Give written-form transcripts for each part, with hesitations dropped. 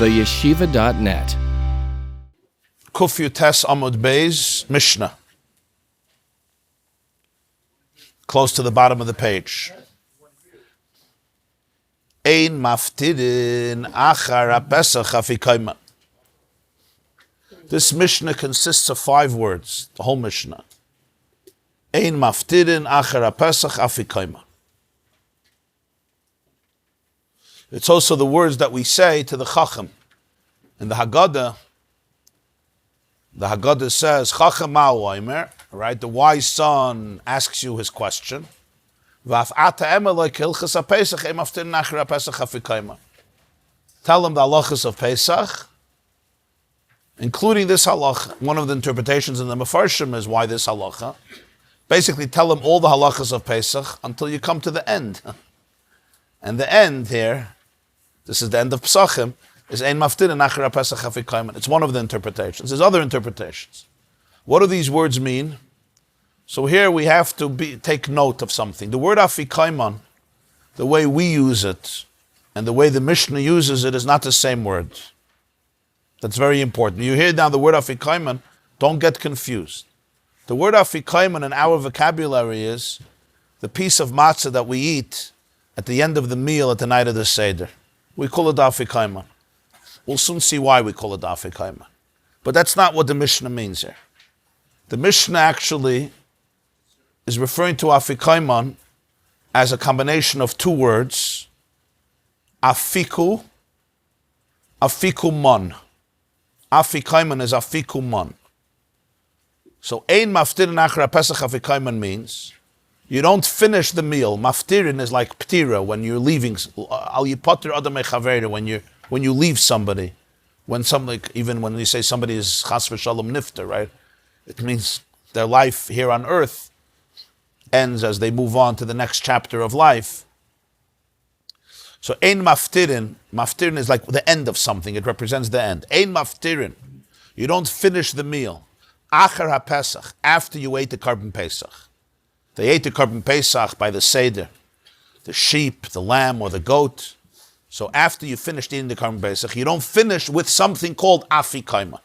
theyeshiva.net. Kuf Yutes Amud Beis, Mishnah. Close to the bottom of the page. Ein maftirin achar Pesach Afikoman. This Mishnah consists of 5 words, the whole Mishnah. Ein maftirin achar Pesach Afikoman. It's also the words that we say to the Chaim. In the Haggadah says, Chacham ma'u omer, right? The wise son asks you his question. Tell him the halachas of Pesach, including this halacha. One of the interpretations in the Mefarshim is why this halacha. Basically, tell him all the halachas of Pesach until you come to the end. And the end here, this is the end of Pesachim, is Ein Maftirin Achar Pesach Afikoman. It's one of the interpretations. There's other interpretations. What do these words mean? So here we have to take note of something. The word Afikoman, the way we use it, and the way the Mishnah uses it is not the same word. That's very important. You hear now the word Afikoman, don't get confused. The word Afikoman in our vocabulary is the piece of matzah that we eat at the end of the meal at the night of the Seder. We call it Afikoman. We'll soon see why we call it Afikoman. But that's not what the Mishnah means here. The Mishnah actually is referring to Afikoman as a combination of 2 words, Afiku, Afikuman. Afikoman is Afikuman. So, Ein Maftirin Achar Pesach Afikoman means you don't finish the meal. Maftirin is like ptira, when you're leaving. Al yipatir adam mechaveira, when you leave somebody. When somebody, even when you say somebody is chas v'shalom nifter, right? It means their life here on earth ends as they move on to the next chapter of life. So ein maftirin is like the end of something. It represents the end. Ein maftirin, you don't finish the meal. Achar ha-Pesach, after you ate the Korban Pesach. They ate the Korban Pesach by the Seder, the sheep, the lamb, or the goat. So after you finished eating the Korban Pesach, you don't finish with something called Afikoman.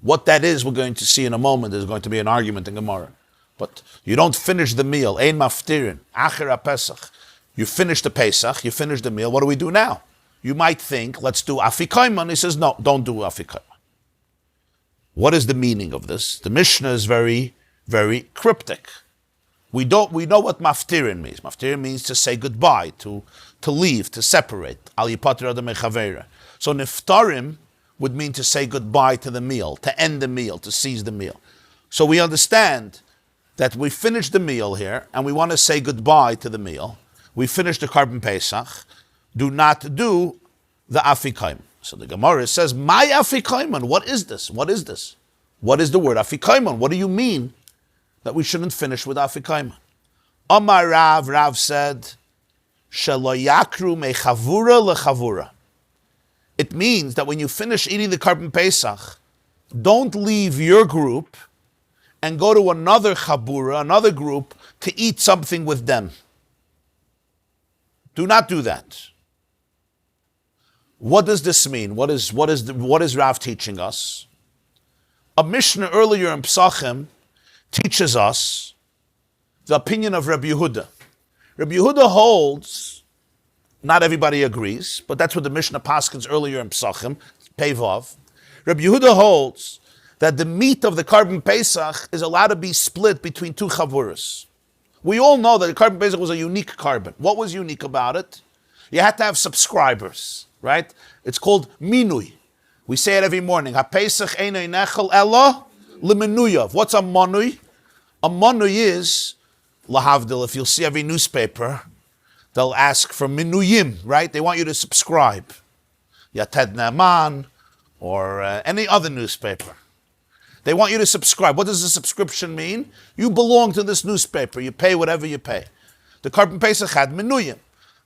What that is, we're going to see in a moment. There's going to be an argument in Gemara. But you don't finish the meal. Ein maftirin, achar ha-Pesach. You finish the Pesach, you finish the meal. What do we do now? You might think, let's do Afikoman. He says, no, don't do Afikoman. What is the meaning of this? The Mishnah is very, very cryptic. We know what maftirin means. Maftirin means to say goodbye, to leave, to separate. Al yipatir adam mechaveira. So niftarim would mean to say goodbye to the meal, to end the meal, to seize the meal. So we understand that we finished the meal here, and we want to say goodbye to the meal. We finished the Korban Pesach. Do not do the Afikoman. So the Gemara says, my Afikoman, what is this? What is this? What is the word Afikoman? What do you mean that we shouldn't finish with Afikoman? Amar Rav said, Shelo yakru mechavura lechavura. It means that when you finish eating the Korban Pesach, don't leave your group and go to another chabura, another group, to eat something with them. Do not do that. What does this mean? What is Rav teaching us? A Mishnah earlier in Pesachim teaches us the opinion of Rabbi Yehuda. Rabbi Yehuda holds, not everybody agrees, but that's what the Mishnah paskins earlier in Pesachim, Pevav. Rabbi Yehuda holds that the meat of the Korban Pesach is allowed to be split between 2 chavuras. We all know that the Korban Pesach was a unique korban. What was unique about it? You had to have subscribers, right? It's called minui. We say it every morning. Ha-Pesach einay nechel ella l'menuyav. What's a manui? A manui is, lahavdil, if you'll see every newspaper, they'll ask for minuyim, right? They want you to subscribe. Yated Naaman, or any other newspaper. They want you to subscribe. What does a subscription mean? You belong to this newspaper. You pay whatever you pay. The Korban Pesach had menuyim.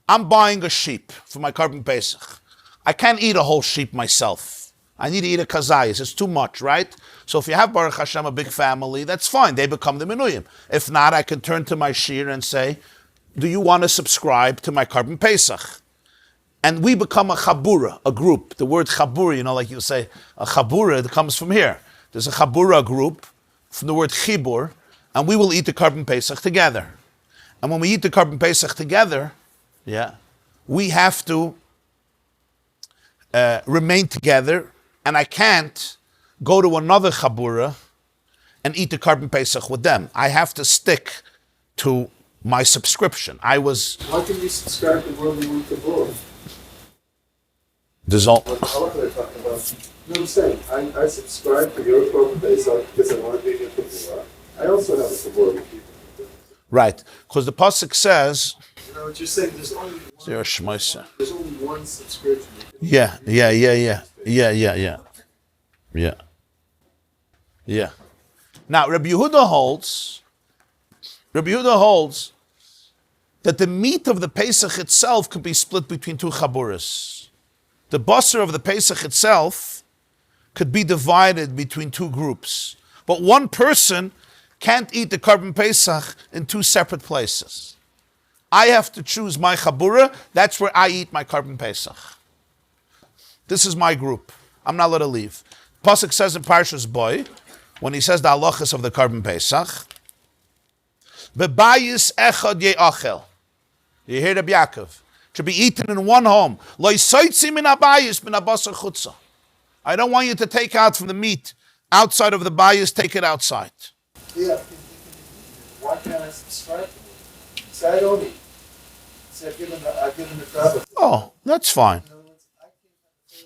I'm buying a sheep for my Korban Pesach. I can't eat a whole sheep myself. I need to eat a kazayas. It's too much, right? So if you have, Baruch Hashem, a big family, that's fine. They become the menuyim. If not, I can turn to my shir and say, do you want to subscribe to my Korban Pesach? and we become a chabura, a group. The word chabura, like you say, a chabura, it comes from here. There's a chabura group from the word chibur, and we will eat the Korban Pesach together. And when we eat the Korban Pesach together, we have to remain together, and I can't go to another chabura and eat the Korban Pesach with them. I have to stick to my subscription. Why can you subscribe to Worldly Week Chabura? There's all. What are they talking about? No, I'm saying, I subscribe to your Korban Pesach because I want to be in your Chabura. I also have a Chabura with you. Right, because the pasuk says. What you're saying, there's only one subscription. Yeah. Now, Rabbi Yehuda holds that the meat of the Pesach itself could be split between two chaburas. The basar of the Pesach itself could be divided between two groups. But one person can't eat the Korban Pesach in two separate places. I have to choose my chabura. That's where I eat my Korban Pesach. This is my group. I'm not allowed to leave. Pasuk says in Parshas Boy, when he says the halachas of the Korban Pesach, Bebayis echad ye'achel. You hear Rabbi Yaakov. Should be eaten in one home. Lo yisoitzi min habayis min habasar chutza. I don't want you to take out from the meat outside of the bayis, take it outside. Yeah. Why can't I subscribe to it? Say I don't eat. Say I've given the Rabbi. Oh, that's fine.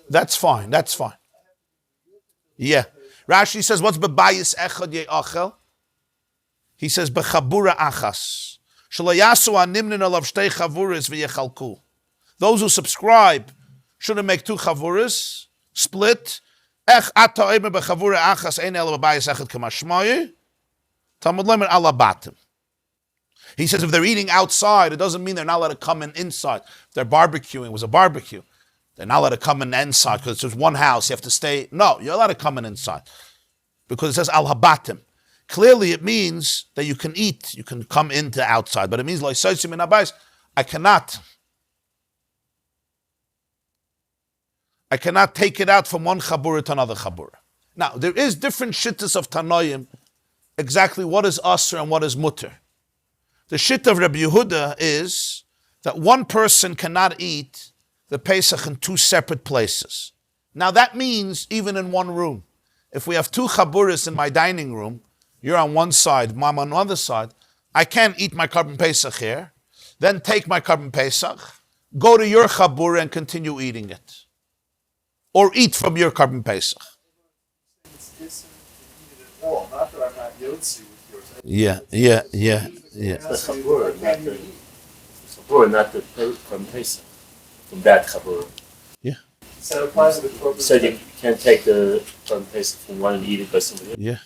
That's fine. Yeah. Rashi says, what's bebayis echad ye'achel? He says, bechabura achas. Shalayasu animnin alav shtei chavuras v'yechalku. Those who subscribe shouldn't make two chavuras, split. Ech ata oimer bechavura achas ein ela bebayis echad kamashmoye. Talmud lemer ala batim. He says if they're eating outside, it doesn't mean they're not allowed to come in inside. If they're barbecuing, it was a barbecue. They're not allowed to come in inside because it's one house. You have to stay. No, you're allowed to come in inside because it says al habatim. Clearly, it means that you can eat, you can come into outside, but it means like I cannot take it out from one chabura to another chabura. Now, there is different shittas of Tanoim, exactly what is asr and what is mutter. The shit of Rabbi Yehuda is that one person cannot eat the Pesach in two separate places. Now, that means even in one room. If we have two chaburas in my dining room, you're on one side, I'm on the other side, I can't eat my Korban Pesach here, then take my Korban Pesach, go to your chabura and continue eating it. Or eat from your Korban Pesach. Yeah. The chabura, not the Korban Pesach. From that chabura. Yeah. So it applies to the Korban. So you can't take the Korban Pesach from one and eat it by somebody else? Yeah.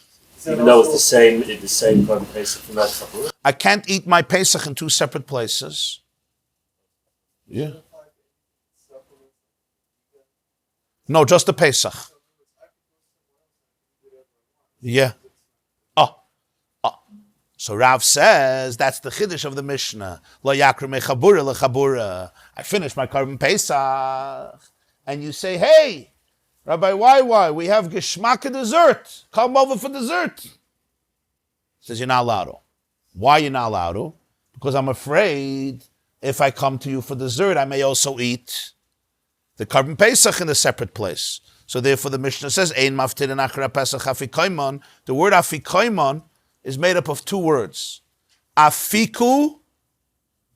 Even though it's the same Korban Pesach from that chabura? I can't eat my Pesach in two separate places. Yeah. No, just the Pesach. Yeah. So Rav says that's the chiddush of the Mishnah. Lo yakru mechabura lechabura. I finished my Korban Pesach, and you say, "Hey, Rabbi, why? We have geschmacka dessert. Come over for dessert." He says you're not allowed to. Why you're not allowed to? Because I'm afraid if I come to you for dessert, I may also eat the Korban Pesach in a separate place. So therefore, the Mishnah says, "Ein maftirin achra Pesach afikoman." The word afikoman is made up of two words. Afiku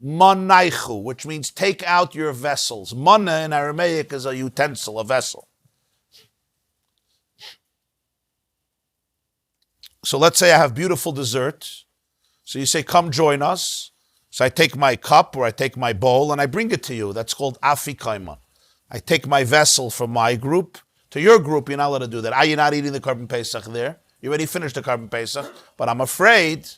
manaichu, which means take out your vessels. Mana in Aramaic is a utensil, a vessel. So let's say I have beautiful dessert. So you say, come join us. So I take my cup or I take my bowl and I bring it to you. That's called Afikoman. I take my vessel from my group to your group. You're not allowed to do that. You're not eating the Korban Pesach there. You already finished the Korban Pesach. But I'm afraid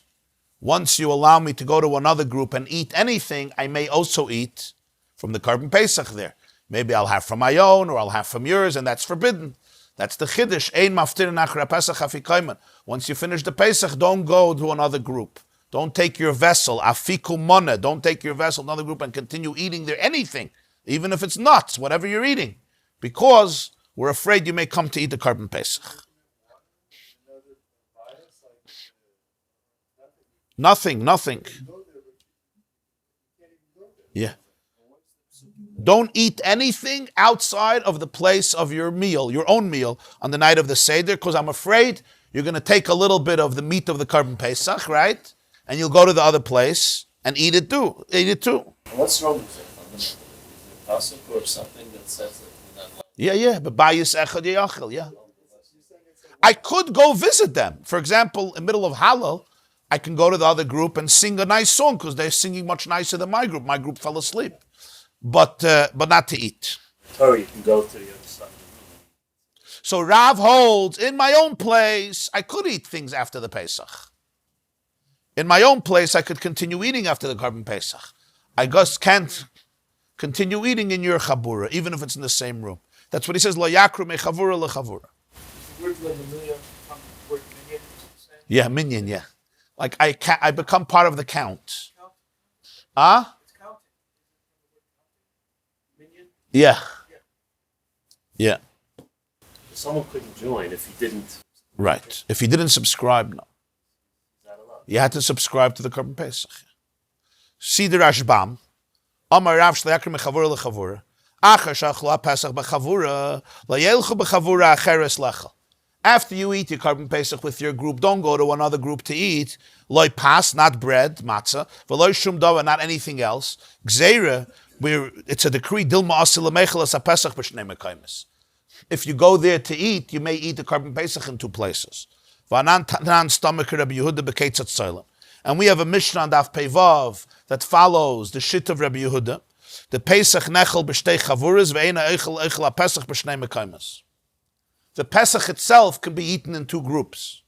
once you allow me to go to another group and eat anything, I may also eat from the Korban Pesach there. Maybe I'll have from my own or I'll have from yours, and that's forbidden. That's the chiddush. Ein maftirin achra Pesach afikoman. Once you finish the Pesach, don't go to another group. Don't take your vessel, afikuman. Don't take your vessel to another group and continue eating there anything. even if it's nuts, whatever you're eating, because we're afraid you may come to eat the Korban Pesach. Nothing. Yeah. Don't eat anything outside of the place of your meal, your own meal, on the night of the Seder, because I'm afraid you're going to take a little bit of the meat of the Korban Pesach, right? And you'll go to the other place and eat it too. What's wrong with it? Is it pasuk or something that says that you're not allowed? Yeah. But bayis echad yachil, yeah. I could go visit them. For example, in the middle of Hallel, I can go to the other group and sing a nice song because they're singing much nicer than my group. My group fell asleep. But not to eat. Or you can go to the other side. So Rav holds, in my own place, I could eat things after the Pesach. In my own place, I could continue eating after the Korban Pesach. I just can't continue eating in your chabura, even if it's in the same room. That's what he says, lo yakru me chavura le chavura. Yeah, minyan, yeah. Like I become part of the count. Yeah. Someone couldn't join if he didn't. Right. If he didn't subscribe, no. Is that allowed? You had to subscribe to the Korban Pesach. Sider Rashbam. Amar Rav Shleakar mechavura lechavura. Achar shachla Pesach bechavura layelchu bechavura acheres lechel. After you eat your Korban Pesach with your group, don't go to another group to eat. Loy pas, not bread, matzah. V'loy shum dava, not anything else. Gzeira, it's a decree. Dilma asil mechelas Pesach b'shnei mekaymes. If you go there to eat, you may eat the Korban Pesach in two places. V'anan tanan stomach Rabbi Yehuda b'keitzat soilem. And we have a Mishnah on Daf Peivav that follows the shit of Rabbi Yehuda. The Pesach nechel b'shtei chavuras ve'ena eichel Pesach b'shnei mekaymes. The Pesach itself can be eaten in two groups.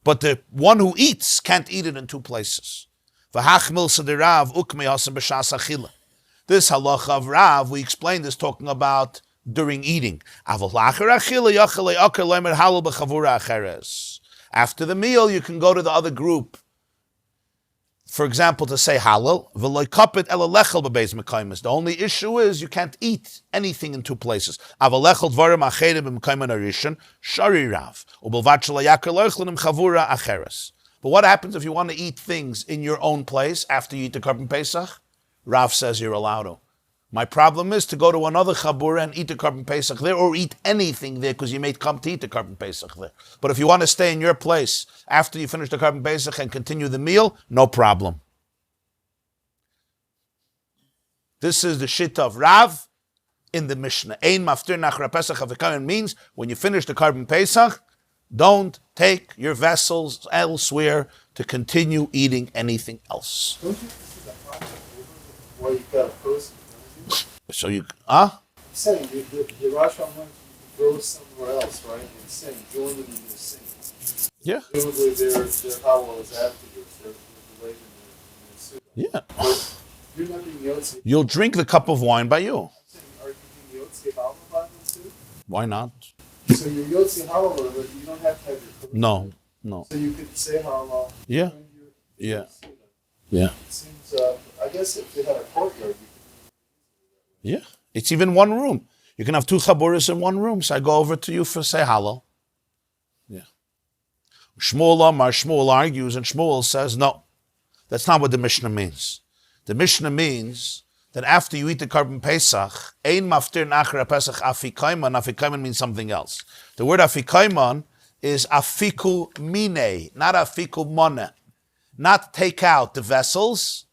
But the one who eats can't eat it in two places. This halacha of Rav, we explained this talking about during eating. After the meal, you can go to the other group, for example, to say halal. The only issue is you can't eat anything in two places. But what happens if you want to eat things in your own place after you eat the Korban Pesach? Rav says you're allowed to. My problem is to go to another chabura and eat the Korban Pesach there, or eat anything there because you may come to eat the Korban Pesach there. But if you want to stay in your place after you finish the Korban Pesach and continue the meal, no problem. This is the shit of Rav in the Mishnah. Ein maftir nachra Pesach Afikoman means when you finish the Korban Pesach, don't take your vessels elsewhere to continue eating anything else. Don't you see the process why you got a person? So you, Saying the Rosh Hashanah go somewhere else, right? And sing, join them in the singing. Yeah. Presumably their halal is afterwards. They're delayed in the suit. Yeah. But you're not being yotzi. You'll drink the cup of wine by you. Are you being yotzi halal by them too? Why not? So you're yotzi halal, but you don't have to have your food. No. So you could say halal. Yeah. Yeah. It seems, I guess if they had a courtyard, Yeah. It's even one room. You can have two chaburas in one room. So I go over to you for say halal. Yeah. Shmuel argues, and Shmuel says, no, that's not what the Mishnah means. The Mishnah means that after you eat the Korban Pesach, ein maftir nachra Pesach Afikoman. Afikoman means something else. The word Afikoman is afiku mine, not afiku mone. Not take out the vessels,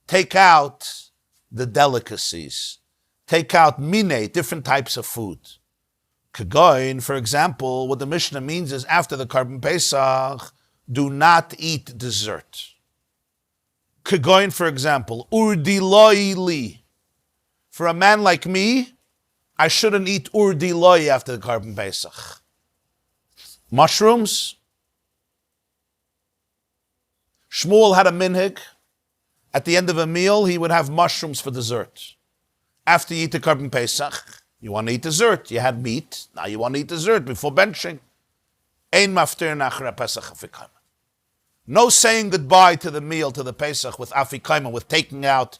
take out the delicacies. Take out mine, different types of food. Kagoin, for example, what the Mishnah means is after the Korban Pesach, do not eat dessert. Kagoin, for example, urdi loi li. For a man like me, I shouldn't eat urdi loi after the Korban Pesach. Mushrooms. Shmuel had a minhag. At the end of a meal, he would have mushrooms for dessert. After you eat the Korban Pesach, you want to eat dessert. You had meat, now you want to eat dessert before benching. Ein maftir nachra Pesach Afikoman. No saying goodbye to the meal, to the Pesach with Afikoman, with taking out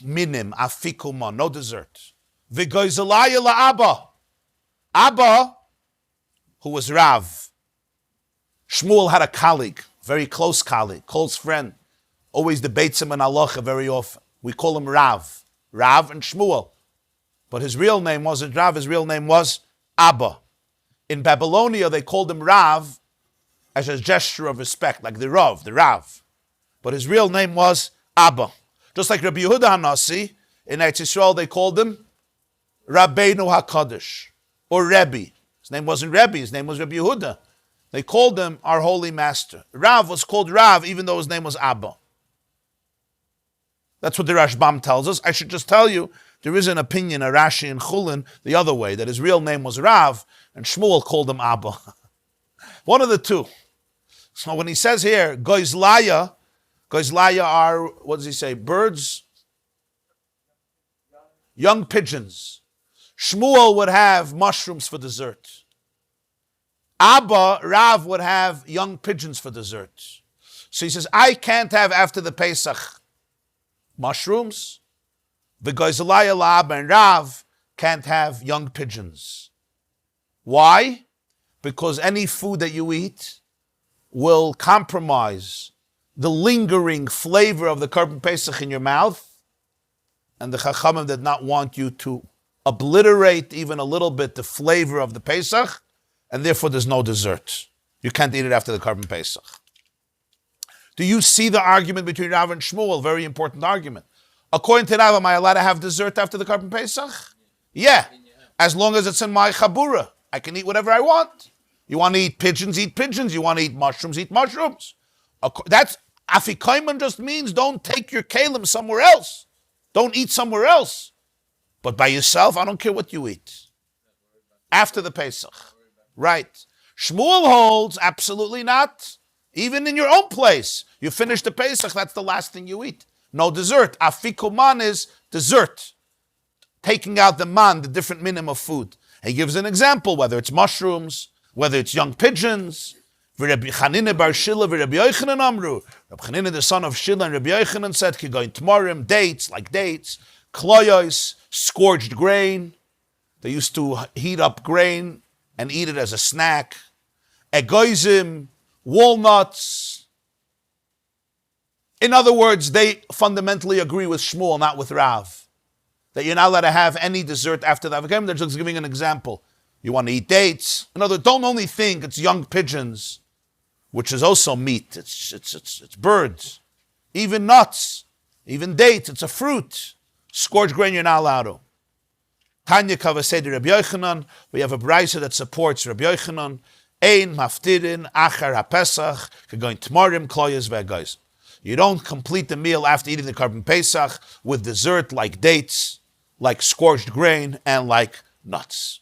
minim, afikuman, no dessert. V'goizalaya la'Abba. Abba, who was Rav. Shmuel had a colleague, very close colleague, close friend. Always debates him in halacha very often. We call him Rav. Rav and Shmuel. But his real name wasn't Rav, his real name was Abba. In Babylonia, they called him Rav as a gesture of respect, like the Rav. But his real name was Abba. Just like Rabbi Yehuda HaNasi, in Eretz Yisrael, they called him Rabbeinu HaKadosh, or Rebbe. His name wasn't Rebbe, his name was Rabbi Yehuda. They called him our holy master. Rav was called Rav, even though his name was Abba. That's what the Rashbam tells us. I should just tell you, there is an opinion, a Rashi in Chulin, the other way, that his real name was Rav, and Shmuel called him Abba. One of the two. So when he says here, Goizlaya are, what does he say, birds? Young pigeons. Shmuel would have mushrooms for dessert. Abba, Rav, would have young pigeons for dessert. So he says, I can't have after the Pesach mushrooms. The Goizalaya, Abba, and Rav can't have young pigeons. Why? Because any food that you eat will compromise the lingering flavor of the Korban Pesach in your mouth, and the Chachamim did not want you to obliterate even a little bit the flavor of the Pesach, and therefore there's no dessert. You can't eat it after the Korban Pesach. Do you see the argument between Rav and Shmuel? Very important argument. According to Rav, am I allowed to have dessert after the Korban Pesach? Yeah, as long as it's in my chabura. I can eat whatever I want. You want to eat pigeons, eat pigeons. You want to eat mushrooms. That's Afikoman just means don't take your kalim somewhere else. Don't eat somewhere else. But by yourself, I don't care what you eat. After the Pesach. Right. Shmuel holds, absolutely not. Even in your own place. You finish the Pesach, that's the last thing you eat. No dessert. Afikoman is dessert. Taking out the man, the different minimum of food. He gives an example, whether it's mushrooms, whether it's young pigeons. Rabbi Chanina bar Shila, Rabbi Yochanan Amru. Rabbi Chanina, the son of Shila, and Rabbi Yochanan said, Kigoin Tmorim, dates, kloyos, scorched grain. They used to heat up grain and eat it as a snack. Egoizim, walnuts. In other words, they fundamentally agree with Shmuel, not with Rav. That you're not allowed to have any dessert after the Avikoman. They're just giving an example. You want to eat dates. In other words, don't only think it's young pigeons, which is also meat. It's birds. Even nuts. Even dates. It's a fruit. Scorched grain, you're not allowed to. Tanya Kavasedi Rabbi Yochanan. We have a brisa that supports Rabbi Yochanan. Ein maftirin achar haPesach kegoin tmorim kloyes ve'goyz. You don't complete the meal after eating the Korban Pesach with dessert like dates, like scorched grain, and like nuts.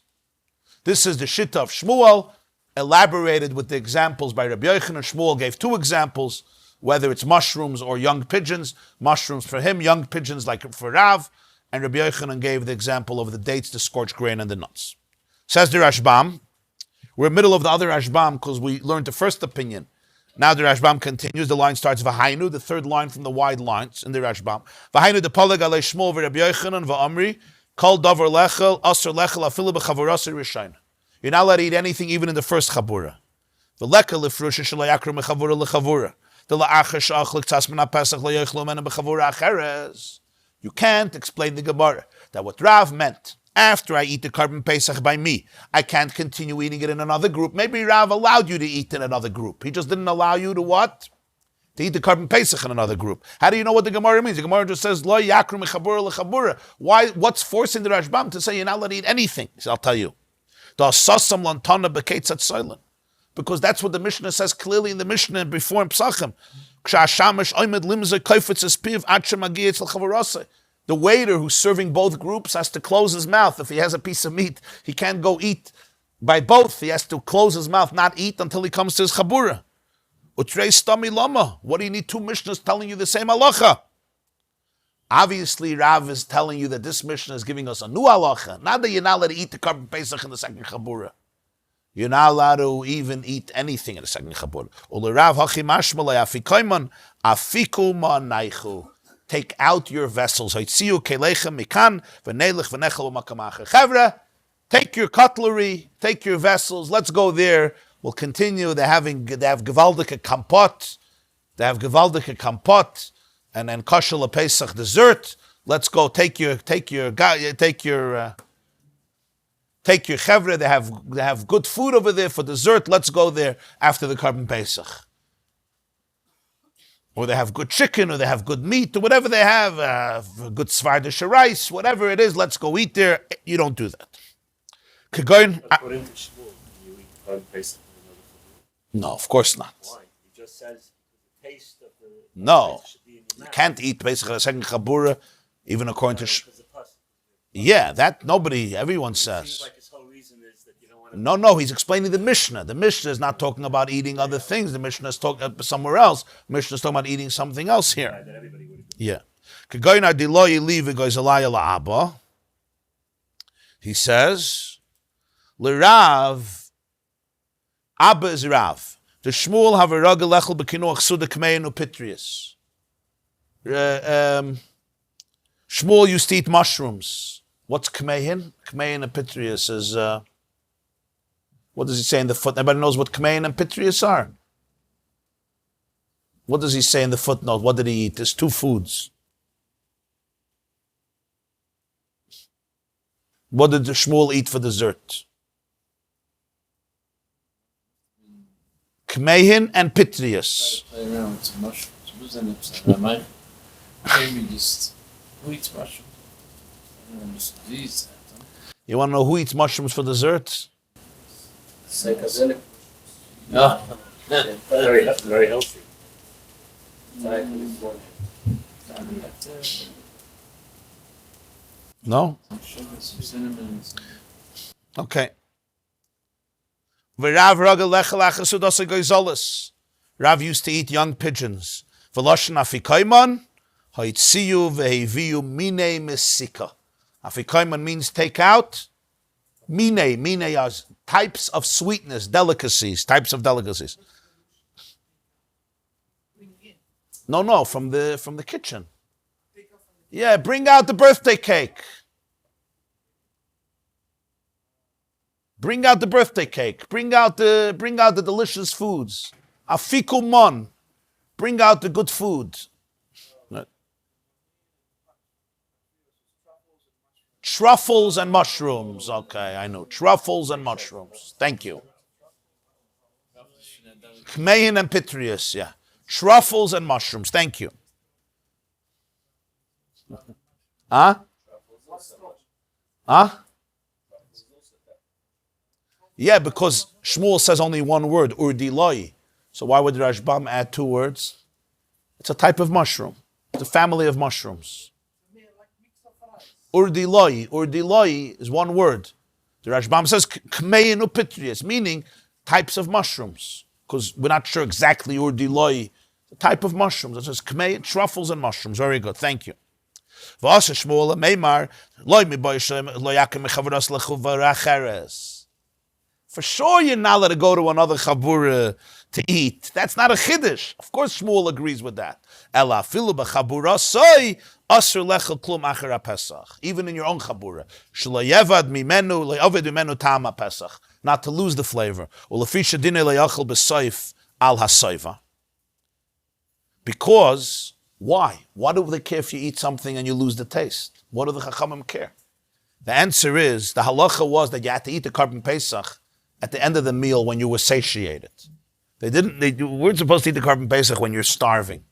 This is the Shitta of Shmuel, elaborated with the examples by Rabbi Yochanan. Shmuel gave two examples, whether it's mushrooms or young pigeons. Mushrooms for him, young pigeons like for Rav, and Rabbi Yochanan gave the example of the dates, the scorched grain, and the nuts. Says the Rashbam. We're in the middle of the other Rashbam because we learned the first opinion. Now the Rashbam continues. The line starts V'hainu, the third line from the wide lines in the Rashbam. V'hainu the palag alei Shmuel v'Rabbi Yochanan v'Amri kol davar lechel aser lechel afilu b'chavurasei rishayna. You're not allowed to eat anything even in the first chabura. V'lekel lifrusha shelo yakru mechavura lechavura. The la'achar sha'ach l'ktas min ha'pesach le'yochlu mena b'chavura acheres. You can't explain the Gemara that what Rav meant. After I eat the Korban Pesach by me, I can't continue eating it in another group. Maybe Rav allowed you to eat in another group. He just didn't allow you to what? To eat the Korban Pesach in another group. How do you know what the Gemara means? The Gemara just says, Lo yakru mechabura lechabura. Why? What's forcing the Rashbam to say you're not allowed to eat anything? He said, I'll tell you. Because that's what the Mishnah says clearly in the Mishnah before in Pesachim. The waiter who's serving both groups has to close his mouth. If he has a piece of meat, he can't go eat by both. He has to close his mouth, not eat until he comes to his chabura. Utrei stami lama. What do you need two Mishnahs telling you the same halacha? Obviously, Rav is telling you that this Mishnah is giving us a new halacha. Not that you're not allowed to eat the Korban Pesach in the second chabura. You're not allowed to even eat anything in the second chabura. Ule Rav hachi mashmalei afikoman naichu. take out your vessels. Haitziu kelechem mikan v'nelech v'nechel u'makam acher. Chavra, take your cutlery, take your vessels. Let's go there. We'll continue. They have gewaldike kampot. They have gewaldike kampot, and then kosher lePesach dessert. Let's go. Take your chevre. They have good food over there for dessert. Let's go there after the Korban Pesach. Or they have good chicken, or they have good meat, or whatever they have, good svardish rice, whatever it is. Let's go eat there. You don't do that. According to Shul, you eat Korban Pesach with another food. No, of course not. Why? He just says the taste of the No, should be in your you mouth. can't eat Pesach a second chabura, even according to. Because the pus. Yeah, that everyone Seems says. like his whole reason is that you don't want to. No, he's explaining the Mishnah. The Mishnah is not talking about eating other things. The Mishnah is talking somewhere else. Mishnah is talking about eating something else here. That everybody would agree. Yeah. Kagoyna diloyi livi goes alaya la'aba. He says, L'Rav, Abba is Rav. The Shmuel have a ragel lechel b'kinuach suda kmein upitrius. Shmuel used to eat mushrooms. What's kmein? Kmein and pitrius is, what does he say in the footnote? Everybody knows what kmein and pitrius are. What does he say in the footnote? What did he eat? There's two foods. What did the Shmuel eat for dessert? Kmehin and pitrius. Play around with some mushrooms. Who's in it? Mine. Maybe just who eats mushrooms? I don't know, just these. You want to know who eats mushrooms for dessert? Psychedelic. No. Very, very healthy. No? Some sugar, some cinnamon. Okay. Rav used to eat young pigeons. Afikoman, Afikoman means take out. Mine are types of sweetness, types of delicacies. No, from the kitchen. Yeah, bring out the birthday cake. Bring out the birthday cake. Bring out the delicious foods. Afikoman. Bring out the good food. Truffles and mushrooms. Okay, I know. Truffles and mushrooms. Thank you. Kmein and pitrius, yeah. Truffles and mushrooms. Thank you. Huh? Yeah, because Shmuel says only one word, urdiloi. So why would Rashbam add two words? It's a type of mushroom. It's a family of mushrooms. Urdiloi is one word. The Rashbam says kmein upitrius, meaning types of mushrooms. Because we're not sure exactly urdiloi, the type of mushrooms. It says kmein, truffles and mushrooms. Very good, thank you. For sure you're not allowed to go to another chabura to eat. That's not a chiddush. Of course Shmuel agrees with that. Even in your own chabura. Not to lose the flavor. Because, why? Why do they care if you eat something and you lose the taste? What do the Chachamim care? The answer is, the halacha was that you had to eat the Korban Pesach at the end of the meal when you were satiated. They weren't supposed to eat the Korban Pesach when you're starving.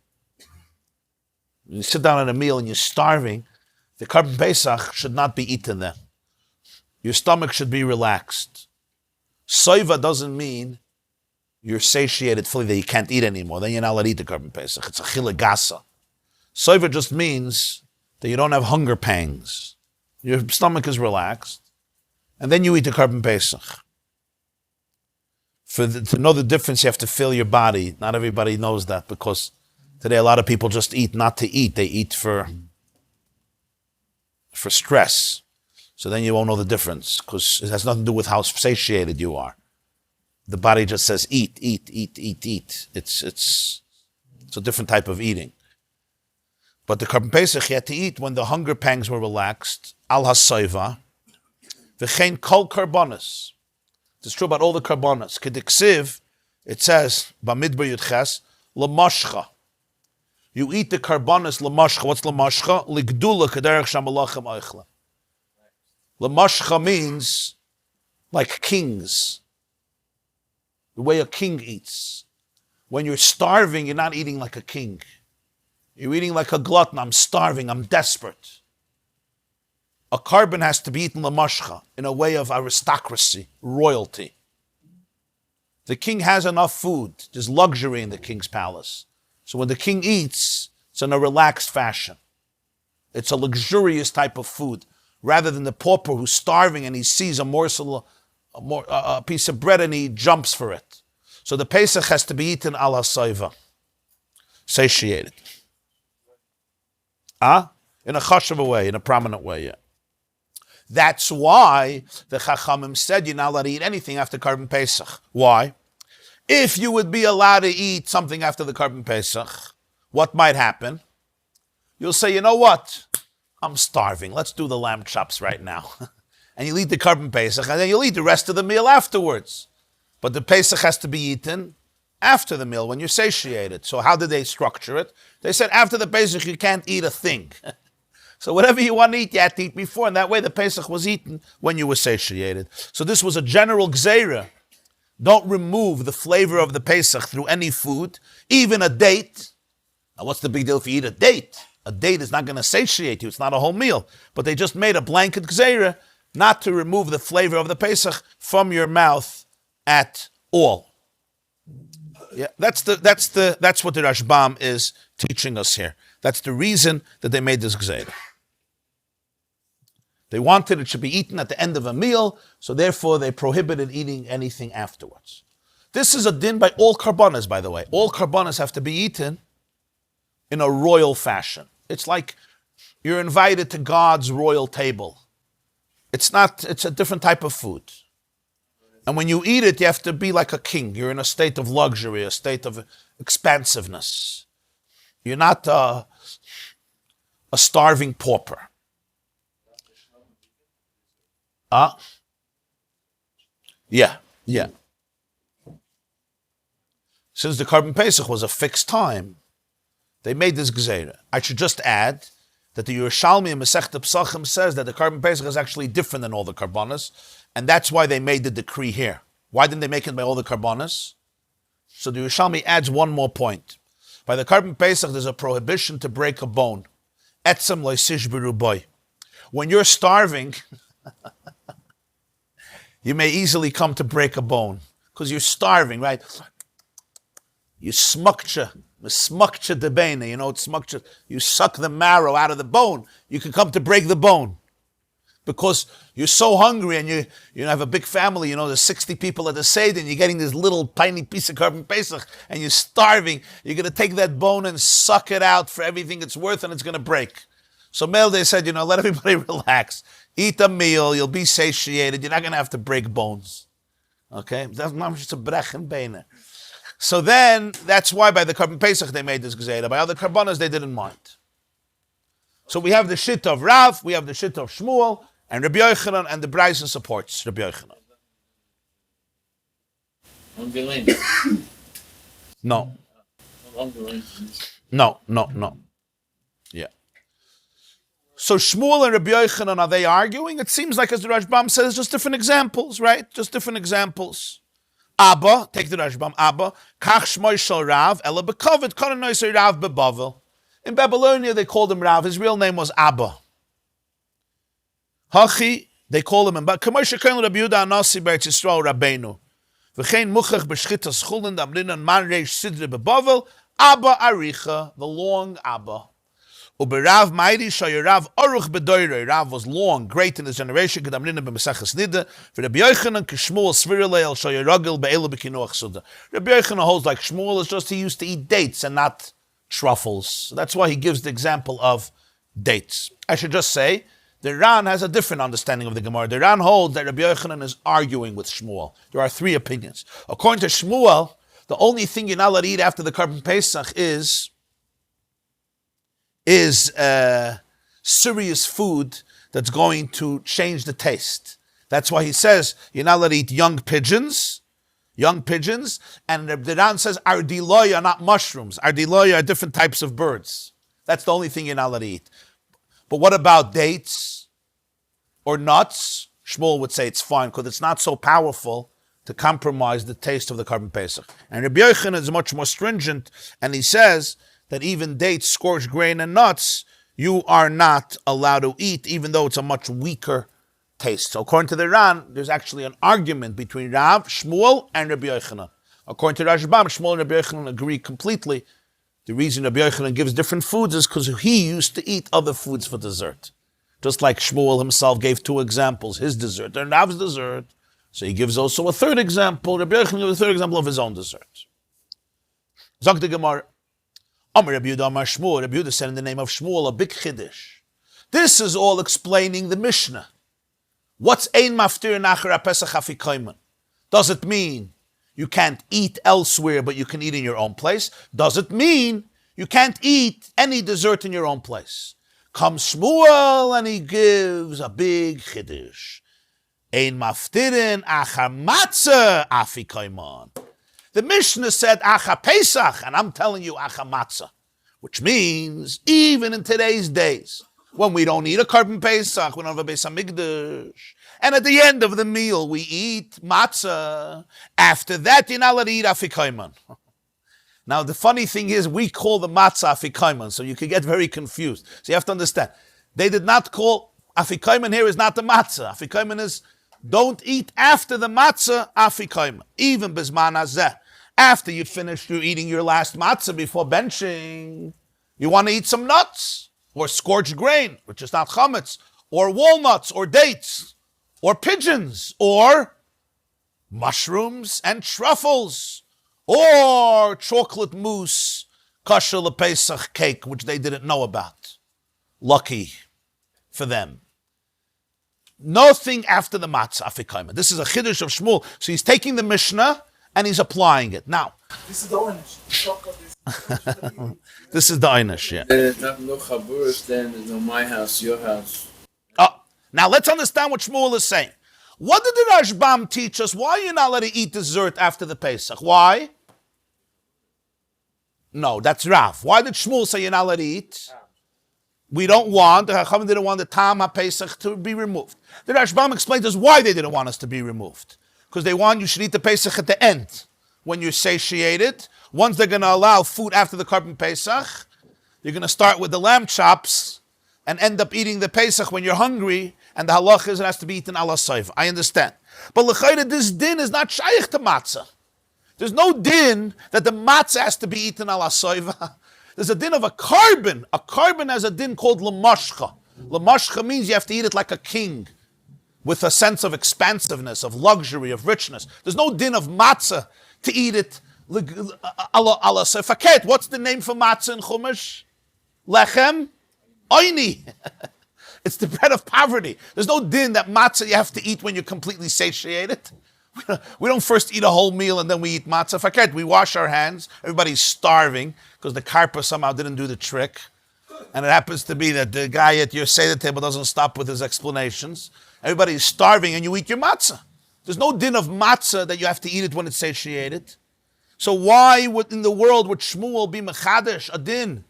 When you sit down at a meal and you're starving, the Korban Pesach should not be eaten then. Your stomach should be relaxed. Soiva doesn't mean you're satiated fully that you can't eat anymore. Then you're not allowed to eat the Korban Pesach. It's a chilegasa. Soiva just means that you don't have hunger pangs. Your stomach is relaxed. And then you eat the Korban Pesach. To know the difference, you have to fill your body. Not everybody knows that because today a lot of people just eat not to eat. They eat for stress. So then you won't know the difference because it has nothing to do with how satiated you are. The body just says eat, eat, eat, eat, eat. It's a different type of eating. But the Korban Pesach he had to eat when the hunger pangs were relaxed. Al hasoiva, v'chein kol karbonis. It's true about all the karbonis. Kediksiv, it says Bamidbar Yudches Lamashcha. You eat the karbonis lamashcha. What's lamashcha? Ligdula kederach shamalachem oichle. Lamashcha means like kings. The way a king eats. When you're starving, you're not eating like a king. You're eating like a glutton. I'm starving. I'm desperate. A carbon has to be eaten lamashcha in a way of aristocracy, royalty. The king has enough food. There's luxury in the king's palace. So when the king eats, it's in a relaxed fashion. It's a luxurious type of food, rather than the pauper who's starving and he sees a morsel, a piece of bread and he jumps for it. So the Pesach has to be eaten ala saiva, satiated. In a chashuv way, in a prominent way, yeah. That's why the Chachamim said you're not allowed to eat anything after Korban Pesach. Why? If you would be allowed to eat something after the Korban Pesach, what might happen? You'll say, you know what? I'm starving. Let's do the lamb chops right now. And you'll eat the Korban Pesach, and then you'll eat the rest of the meal afterwards. But the Pesach has to be eaten after the meal when you're satiated. So how did they structure it? They said after the Pesach you can't eat a thing. So whatever you want to eat, you have to eat before, and that way the Pesach was eaten when you were satiated. So this was a general gzeira. Don't remove the flavor of the Pesach through any food, even a date. Now what's the big deal if you eat a date? A date is not going to satiate you, it's not a whole meal. But they just made a blanket gzeira not to remove the flavor of the Pesach from your mouth at all. Yeah, that's what the Rashbam is teaching us here. That's the reason that they made this gzeira. They wanted it should be eaten at the end of a meal, so therefore they prohibited eating anything afterwards. This is a din by all karbanas, by the way. All karbanas have to be eaten in a royal fashion. It's like you're invited to God's royal table. It's a different type of food. And when you eat it, you have to be like a king. You're in a state of luxury, a state of expansiveness. You're not a starving pauper. Yeah. Since the Korban Pesach was a fixed time, they made this gzeira. I should just add that the Yerushalmi in Masechta Pesachim says that the Korban Pesach is actually different than all the karbanas, and that's why they made the decree here. Why didn't they make it by all the karbanas? So the Yerushalmi adds one more point. By the Korban Pesach, there's a prohibition to break a bone. Etzem lo yisishbiru boy. When you're starving, you may easily come to break a bone because you're starving, right? You smukcha de bene, you know it's smukcha. You suck the marrow out of the bone. You can come to break the bone because you're so hungry and you have a big family. You know there's 60 people at the Seder and you're getting this little tiny piece of Korban Pesach and you're starving. You're going to take that bone and suck it out for everything it's worth and it's going to break. So Mel, they said, let everybody relax. Eat a meal, you'll be satiated, you're not going to have to break bones. Okay? That's not just a brechen beine. So then, that's why by the Korban Pesach they made this gzeira. By other karbanas they didn't mind. So we have the shit of Rav, we have the shit of Shmuel, and Rabbi Yochanan, and the Braisa supports Rabbi Yochanan. No. No. Yeah. So Shmuel and Rabbi Yochanan, are they arguing? It seems like, as the Rashbam says, just different examples, right? Just different examples. Abba, take the Rashbam, Abba, Kach Shmoy Shal Rav, Ela Bekovet, Kononoisei Rav Bebavel. In Babylonia, they called him Rav. His real name was Abba. Hachi, they call him, but Kamosha Kohen Rabbi Yehuda Anasi Beretz Yisrael Rabbeinu. V'chein Muchach B'shchitas Chulin Damrinan Man Reish Sidre Bebavel, Abba Aricha, the long Abba. Uberav Mairi Shayarav Aruch Bedoirei. Rav was long, great in his generation. Kedamrina b'Meseches Nida. For Rabbi Yochanan Kishmuel Svirulei El Shayaragil Be'elu B'Kinuach Suda. Rabbi Yochanan holds like Shmuel is just he used to eat dates and not truffles. So that's why he gives the example of dates. I should just say the Ran has a different understanding of the Gemara. The Ran holds that Rabbi Yochanan is arguing with Shmuel. There are three opinions. According to Shmuel, the only thing you're not allowed to eat after the Korban Pesach is is serious food that's going to change the taste. That's why he says you're not allowed to eat young pigeons, and the Ran says ardiloy are not mushrooms. Ardiloy are different types of birds. That's the only thing you're not allowed to eat. But what about dates or nuts? Shmuel would say it's fine because it's not so powerful to compromise the taste of the Korban Pesach. And Rabbi Yochanan is much more stringent, and he says that even dates, scorched grain, and nuts, you are not allowed to eat, even though it's a much weaker taste. So according to the Ran, there's actually an argument between Rav, Shmuel, and Rabbi Yochanan. According to Rashbam, Shmuel and Rabbi Yochanan agree completely. The reason Rabbi Yochanan gives different foods is because he used to eat other foods for dessert. Just like Shmuel himself gave 2 examples, his dessert and Rav's dessert. So he gives also a 3rd example. Rabbi Yochanan gives a 3rd example of his own dessert. Zog the Gemara, Amar Rabbi Yehuda Amar Shmuel. Rabbi Yehuda said in the name of Shmuel, a big chiddush. This is all explaining the Mishnah. What's ein maftir nachar Pesach Afikoman? Does it mean you can't eat elsewhere, but you can eat in your own place? Does it mean you can't eat any dessert in your own place? Comes Shmuel and he gives a big chiddush. Ein maftirin achar matzah afikoman. The Mishnah said achar Pesach, and I'm telling you achar matzah, which means even in today's days, when we don't eat a Korban Pesach, we don't have a Beis HaMikdash, and at the end of the meal we eat matzah. After that, you're not allowed to eat afikoman. Now, the funny thing is, we call the matzah afikoman, so you could get very confused. So you have to understand, they did not call, afikoman here is not the matzah. Afikoman is, don't eat after the matzah afikoman. Even bizman hazeh. After you finish eating your last matzah before benching, you want to eat some nuts, or scorched grain, which is not chametz, or walnuts, or dates, or pigeons, or mushrooms and truffles, or chocolate mousse, kosher lePesach cake, which they didn't know about. Lucky for them. Nothing after the matzah afikoman. This is a chiddush of Shmuel. So he's taking the Mishnah and he's applying it. Now, This is the orange. this is the einish, yeah. There's not no chaburas, then there's no my house, your house. Now let's understand what Shmuel is saying. What did the Rashbam teach us? Why are you not allowed to eat dessert after the Pesach? Why? No, that's Rav. Why did Shmuel say you're not allowed to eat? We don't want, the Chaim didn't want the Tam HaPesach to be removed. The Rashbam explained to us why they didn't want us to be removed. Because they want you should eat the Pesach at the end. When you're satiated, once they're going to allow food after the Korban Pesach, you're going to start with the lamb chops and end up eating the Pesach when you're hungry, and the halach is it has to be eaten ala soiv. I understand. But l'chayre, this din is not shaykh to matzah. There's no din that the matzah has to be eaten ala soiva. There's a din of a carbon. A carbon has a din called lamashcha. Lamashcha means you have to eat it like a king, with a sense of expansiveness, of luxury, of richness. There's no din of matzah to eat it ala soiv. What's the name for matzah in Chumash? Lechem? Oini. It's the bread of poverty. There's no din that matzah you have to eat when you're completely satiated. We don't first eat a whole meal and then we eat matzah. Faket, we wash our hands. Everybody's starving because the karpa somehow didn't do the trick. And it happens to be that the guy at your Seder table doesn't stop with his explanations. Everybody's starving and you eat your matzah. There's no din of matzah that you have to eat it when it's satiated. So why would in the world would Shmuel be mechadesh, a din?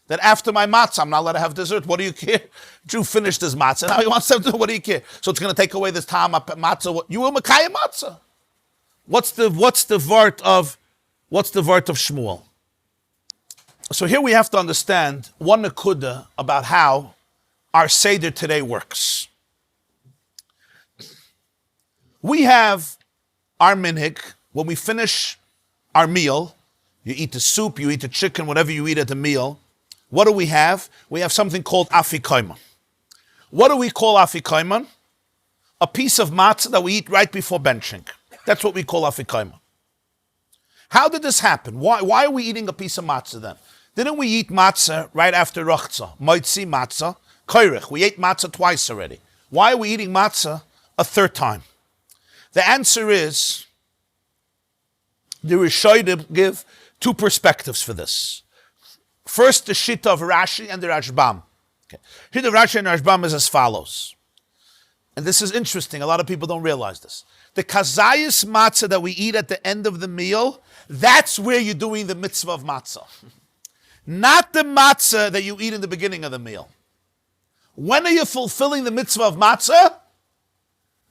That after my matzah, I'm not allowed to have dessert. What do you care? Jew finished his matzah. Now he wants to do, what do you care? So it's going to take away this time matzah. You will makaya matzah. What's the vart of Shmuel? So here we have to understand one nekuda about how our Seder today works. We have our minhag, when we finish our meal, you eat the soup, you eat the chicken, whatever you eat at the meal. What do we have? We have something called Afikoman. What do we call Afikoman? A piece of matzah that we eat right before benching. That's what we call Afikoman. How did this happen? Why are we eating a piece of matzah then? Didn't we eat matzah right after Rachza? Monsey matzah, Korach. We ate matzah twice already. Why are we eating matzah a 3rd time? The answer is, the Rishonim give 2 perspectives for this. First, the Shita of Rashi and the Rashbam. Okay. Shita of Rashi and Rashbam is as follows. And this is interesting. A lot of people don't realize this. The kazayis matzah that we eat at the end of the meal, that's where you're doing the mitzvah of matzah. Not the matzah that you eat in the beginning of the meal. When are you fulfilling the mitzvah of matzah?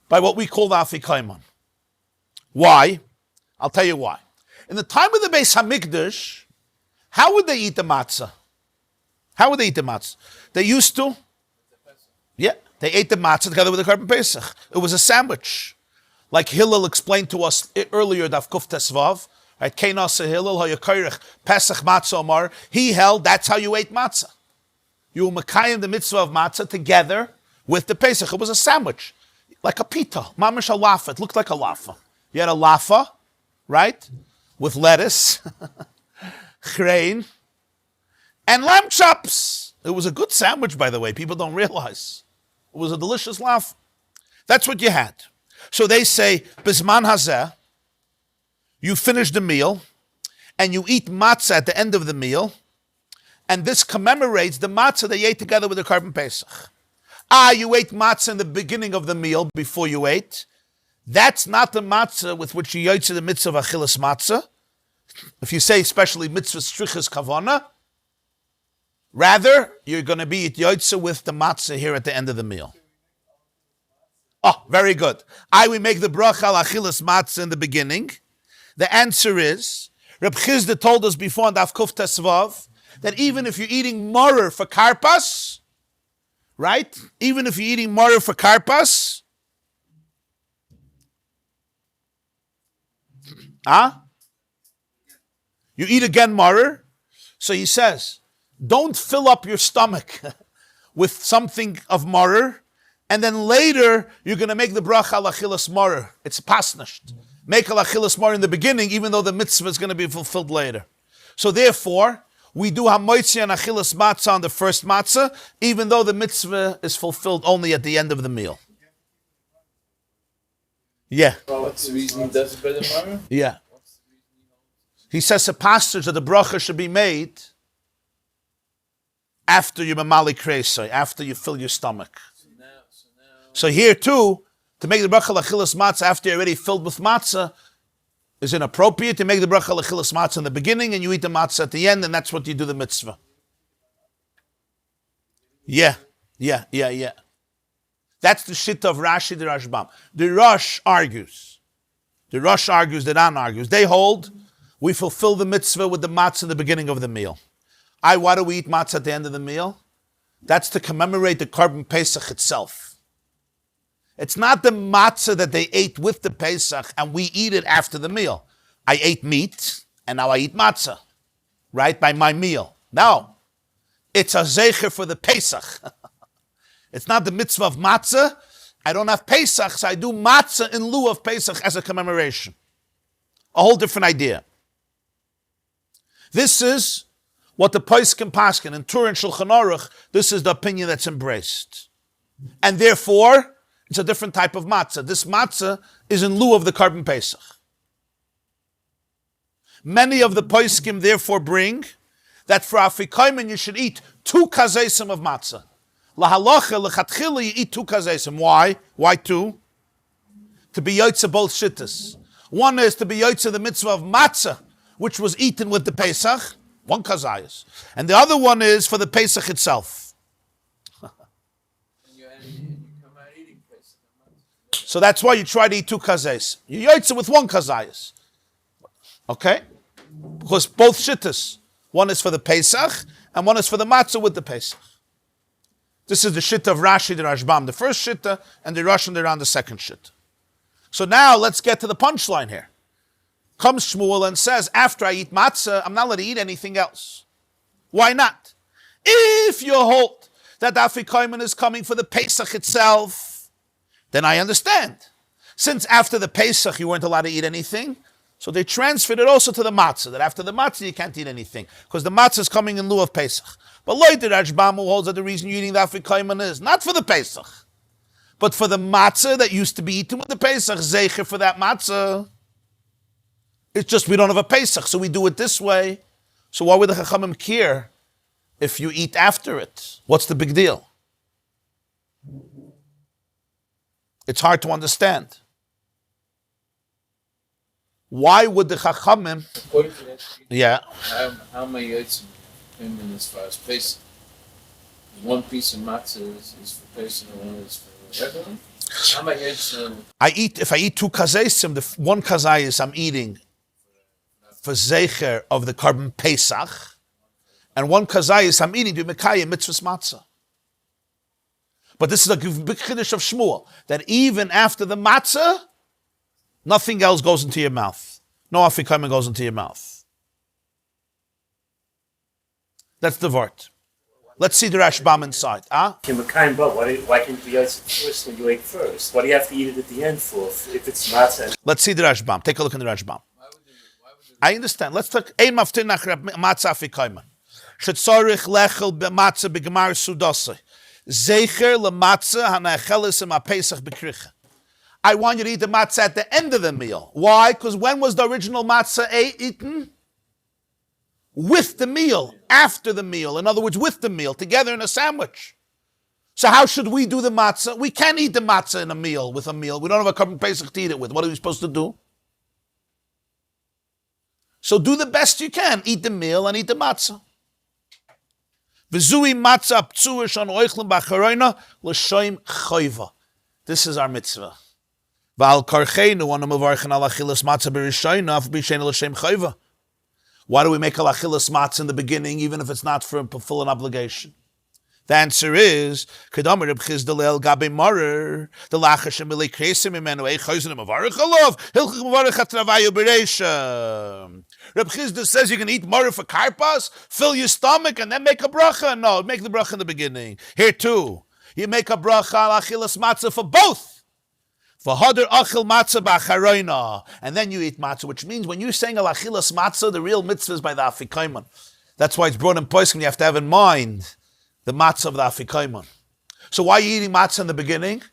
By what we call the Afikoman. Why? I'll tell you why. In the time of the Beis Hamikdash, how would they eat the matzah? How would they eat the matzah? They used to, they ate the matzah together with the Korban Pesach. It was a sandwich. Like Hillel explained to us earlier, Daf Kuf Tesvav, right? Keinasa Hillel, Korach, Pesach Matzah Omar. He held that's how you ate matzah. You were Mekayim the mitzvah of matzah together with the Pesach. It was a sandwich, like a pita, mamash a lafa. It looked like a lafa. You had a lafa, right, with lettuce, chrein, and lamb chops. It was a good sandwich, by the way. People don't realize. It was a delicious lafa. That's what you had. So they say, Bisman hazeh, you finish the meal, and you eat matzah at the end of the meal, and this commemorates the matzah that you ate together with the Korban Pesach. You ate matzah in the beginning of the meal before you ate. That's not the matzah with which you yotze the mitzvah of achilas matzah. If you say especially mitzvah strichas kavana, rather, you're going to be at yotze with the matzah here at the end of the meal. Oh, very good. We make the bracha al achilas matzah in the beginning. The answer is, Reb Chizda told us before on Daf Kuf Tesvav, that even if you're eating morer for karpas, right? Even if you're eating morer for karpas, you eat again morer. So he says, don't fill up your stomach with something of morer, and then later you're going to make the bracha al achilas morer. It's pasnished. Make al achilas morer in the beginning, even though the mitzvah is going to be fulfilled later. So therefore, we do hamoitzi and achilas matzah on the first matzah, even though the mitzvah is fulfilled only at the end of the meal. Yeah. What's the reason he does it better tomorrow? Yeah. He says a passage that the bracha should be made after you mamali kreisai, after you fill your stomach. So here too, to make the bracha l'achilas matzah after you're already filled with matzah is inappropriate. To make the bracha l'achilas matzah in the beginning and you eat the matzah at the end, and that's what you do the mitzvah. Yeah. That's the shit of Rashi, the Rashbam. The Rosh argues, the Ran argues. They hold, we fulfill the mitzvah with the matzah in the beginning of the meal. Why do we eat matzah at the end of the meal? That's to commemorate the Korban Pesach itself. It's not the matzah that they ate with the Pesach and we eat it after the meal. I ate meat and now I eat matzah, right, by my meal. No, it's a zecher for the Pesach. It's not the mitzvah of matzah. I don't have Pesach, so I do matzah in lieu of Pesach as a commemoration. A whole different idea. This is what the Poskim Paskin in Tur and Shulchan Aruch, this is the opinion that's embraced. And therefore, it's a different type of matzah. This matzah is in lieu of the Korban Pesach. Many of the Poskim therefore bring that for Afikoman you should eat 2 kazesim of matzah. Lahalacha, lechatchila, you eat 2 kazesim. Why? Why 2? To be yotze both shittas. One is to be yotze the mitzvah of matzah, which was eaten with the Pesach, 1 kazayas. And the other one is for the Pesach itself. So that's why you try to eat 2 kazayas. You yotze with 1 kazayas. Okay? Because both shittas. One is for the Pesach, and one is for the matzah with the Pesach. This is the shitta of Rashi, the Rashbam, the first shitta, and the Rosh and the Ran, the second shitta. So now let's get to the punchline here. Comes Shmuel and says, after I eat matzah, I'm not allowed to eat anything else. Why not? If you hold that the Afikoman is coming for the Pesach itself, then I understand. Since after the Pesach you weren't allowed to eat anything, so they transferred it also to the matzah, that after the matzah you can't eat anything, because the matzah is coming in lieu of Pesach. But later Rashbam holds that the reason you're eating the Afikoman is not for the Pesach, but for the matzah that used to be eaten with the Pesach, zecher for that matzah. It's just we don't have a Pesach, so we do it this way. So why would the Chachamim care if you eat after it? What's the big deal? It's hard to understand. Why would the Chachamim... According to that, Yeah. how many yotzim came in as far as Pesach? One piece of matzah is for Pesach and one is for regular? How many yotzim? If I eat two kazaysim, the one kazayis I'm eating for zecher of the carbon Pesach, and one kazayis I'm eating to Mekayim mitzvahs matzah. But this is a big chiddush of Shmuel, that even after the matzah, nothing else goes into your mouth. No Afikoman goes into your mouth. That's the vort. Let's see the Rashbam inside. Why can't you eat first when you ate first? Why do you have to eat it at the end for if it's matzah? Let's see the Rashbam. Take a look in the Rashbam. I understand. Let's talk. Ein maftir nach matzah Afikoman. Shetzorich lechel b'matzah b'gemar sudasei. Zecher lematzah hanachelis im apesach b'kricha. I want you to eat the matzah at the end of the meal. Why? Because when was the original matzah eaten? With the meal, after the meal. In other words, with the meal, together in a sandwich. So how should we do the matzah? We can't eat the matzah in a meal, with a meal. We don't have a carbon pesach to eat it with. What are we supposed to do? So do the best you can. Eat the meal and eat the matzah. V'zui matzah p'tzuish on oichlem b'acharoina l'shoim choiva. This is our mitzvah. V'al karcheinu on a mevarchen al achilas matzah b'rishoina af b'shein l'shem choiva. Why do we make a achilas matzah in the beginning, even if it's not for fulfill an obligation? The answer is, Kedamar Reb Chizda le'el gabe marer, the lachashem b'lei kresim imenu eich hoizen mavarech alav, hilchich mavarech hatravayu b'reisha. Reb Chizda says you can eat marer for karpas, fill your stomach, and then make a bracha. No, make the bracha in the beginning. Here too, you make a bracha al achilas matzah for both. For hadar achil matzah b'acharoina, and then you eat matzah, which means when you're saying al achilas matzah, the real mitzvah is by the Afikoman. That's why it's brought in Poskim. You have to have in mind the matzah of the Afikoman. So why are you eating matzah in the beginning?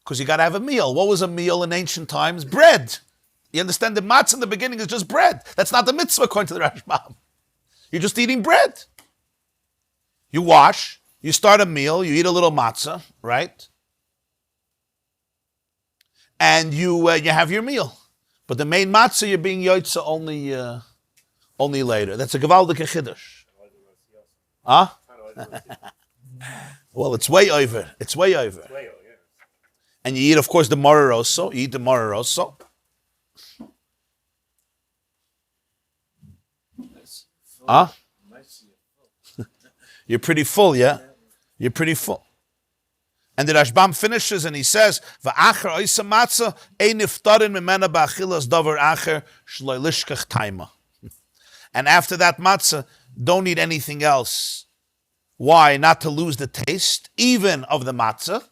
Because you got to have a meal. What was a meal in ancient times? Bread. You understand the matzah in the beginning is just bread. That's not the mitzvah according to the Rashbam. You're just eating bread. You wash, you start a meal, you eat a little matzah, right? And you have your meal. But the main matzah, you're being yotzah only later. That's a gewaldige chiddush. Huh? Well, it's way over. It's way over. And you eat, of course, the morer also. You eat the morer also. Huh? You're pretty full, yeah? You're pretty full. And the Rashbam finishes and he says, "Va'acher oisa matzah ein niftarin mimena ba'achilas davar acher shloi lishkach taima." And after that matzah, don't eat anything else. Why? Not to lose the taste, even of the matzah,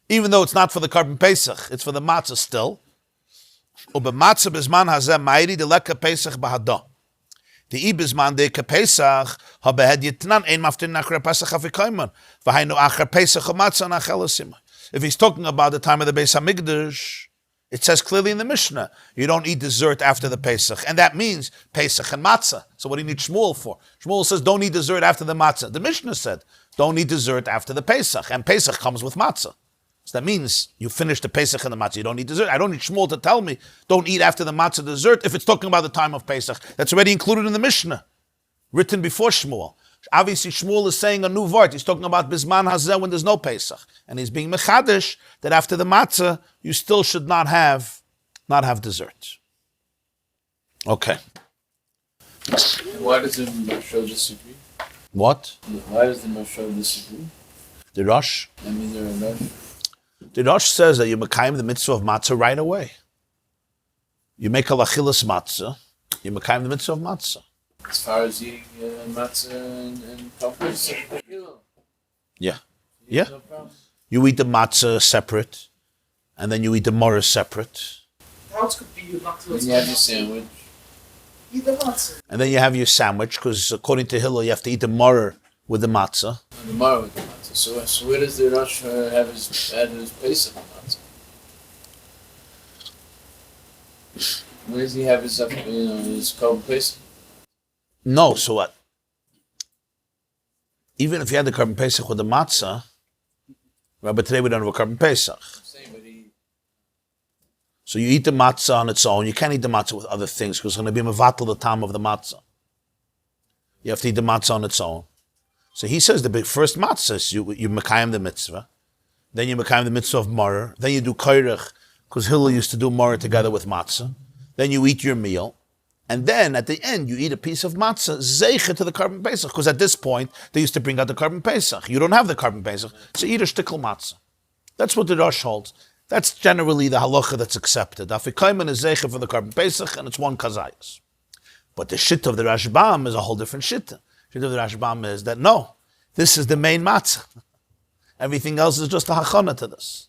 even though it's not for the carbon pesach, it's for the matzah still. Ube matzah bizman hazeh ma'iri deleka pesach b'hada. The ibizman de kapesach ha behed yitnan ein maftin nachre pesach Afikoman v'hainu acher pesach matzah nachelasim. If he's talking about the time of the Beis Hamikdash, it says clearly in the Mishnah, you don't eat dessert after the Pesach. And that means Pesach and matzah. So what do you need Shmuel for? Shmuel says don't eat dessert after the matzah. The Mishnah said don't eat dessert after the Pesach. And Pesach comes with matzah. So that means you finish the Pesach and the matzah. You don't eat dessert. I don't need Shmuel to tell me don't eat after the matzah dessert if it's talking about the time of Pesach. That's already included in the Mishnah, written before Shmuel. Obviously, Shmuel is saying a new word. He's talking about Bisman Hazeh when there's no Pesach. And he's being mechadish that after the matzah, you still should not have dessert. Okay. Why does the Mashal disagree? What? Why does the Mashal disagree? The Rosh? I mean, there are no... The Rosh says that you mekayim the mitzvah of matzah right away. You make a lachilas matzah, you mekayim the mitzvah of matzah. As far as eating matzah and compost? Yeah. Yeah. No problem. You eat the matzah separate, and then you eat the morah separate. How could be you not to Then you have your sandwich. eat the matzah? And then you have your sandwich, because according to Hillel, you have to eat the morah with the matzah. And the Mara with the matzah. So where does the Rosh have his Pesach matzah? Where does he have his his cold Pesach? No, so what? even if you had the Korban Pesach with the matzah, right, but today we don't have a Korban Pesach. Same, but he, So you eat the matzah on its own. You can't eat the matzah with other things because it's going to be mevatel the time of the matzah. You have to eat the matzah on its own. So he says the first matzah is you mekayim the mitzvah. Then you mekayim the mitzvah of maror. Then you do Korach because Hillel used to do maror together with matzah. Then you eat your meal. And then at the end, you eat a piece of matzah, zeicha to the Korban Pesach, because at this point, they used to bring out the Korban Pesach. You don't have the Korban Pesach, so eat a shtickle matzah. That's what the Rosh holds. That's generally the halacha that's accepted. Afikoman is zeicha for the Korban Pesach, and it's one kazayas. But the shit of the Rashbam is a whole different shit. Shit of the Rashbam is that, no, this is the main matzah. Everything else is just a hachana to this.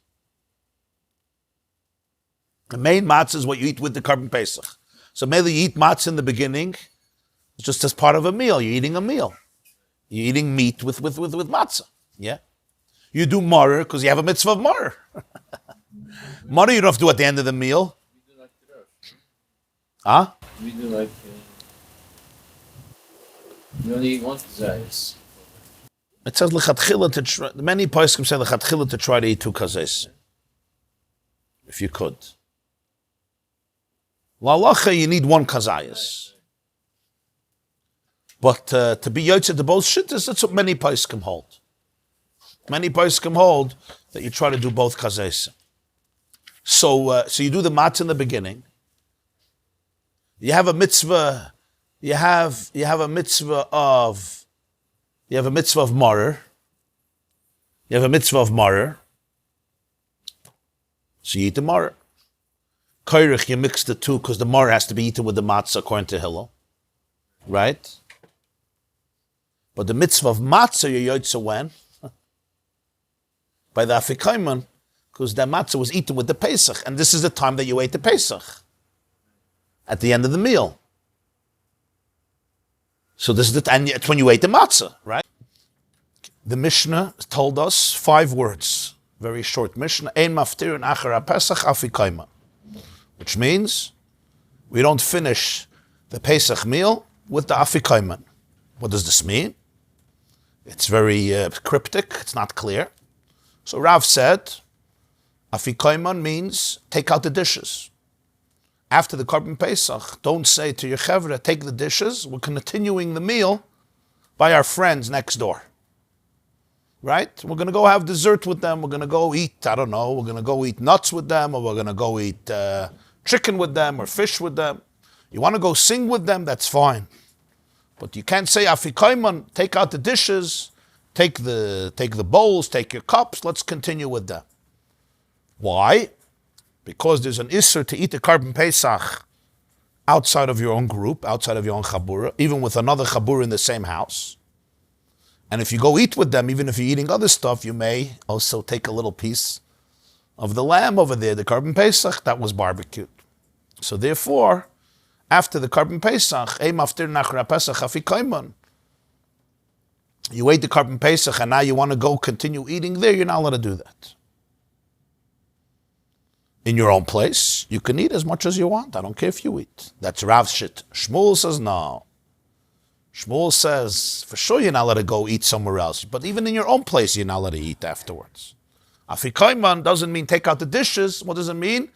The main matzah is what you eat with the Korban Pesach. So maybe you eat matzah in the beginning, just as part of a meal. You're eating a meal. You're eating meat with matzah. Yeah. You do maror because you have a mitzvah of maror. Maror you don't have to do at the end of the meal. we do like the Rosh. Huh? We do like, we only eat one kazayas. It says lechatchila to try. Many poskim say lechatchila to try to eat 2 kazes, if you could. La'alacha, you need 1 kazayas. But to be yotze to both shittas, that's what many poskim hold. Many poskim hold that you try to do both kazes. So you do the matzah in the beginning. You have a mitzvah. You have a mitzvah of maror. You have a mitzvah of maror. So you eat the maror. Korach, you mix the two because the maror has to be eaten with the matzah according to Hillel. Right? But the mitzvah of matzah, you yotze when? By the Afikoman, because the matzah was eaten with the Pesach. And this is the time that you ate the Pesach. At the end of the meal. So this is and it's when you ate the matzah, right? The Mishnah told us 5 words. Very short Mishnah. Ein maftirin achar Pesach Afikoman. Which means we don't finish the Pesach meal with the Afikoman. What does this mean? It's very cryptic. It's not clear. So Rav said, Afikoman means take out the dishes. After the Korban Pesach, don't say to your chevra, take the dishes. We're continuing the meal by our friends next door. Right? We're going to go have dessert with them. We're going to go eat, I don't know, we're going to go eat nuts with them, or we're going to go eat chicken with them or fish with them. You want to go sing with them, that's fine. But you can't say, Afikoman, take out the dishes, take the bowls, take your cups, let's continue with them. Why? Because there's an isser to eat the Korban Pesach outside of your own group, outside of your own chabura, even with another chabura in the same house. And if you go eat with them, even if you're eating other stuff, you may also take a little piece of the lamb over there, the Korban Pesach, that was barbecued. So therefore, after the Korban Pesach, you ate the Korban Pesach and now you want to go continue eating there, you're not allowed to do that. In your own place, you can eat as much as you want. I don't care if you eat. That's Rav's shit. Shmuel says no. Shmuel says, for sure you're not allowed to go eat somewhere else, but even in your own place, you're not allowed to eat afterwards. Afikoman doesn't mean take out the dishes. What does it mean? It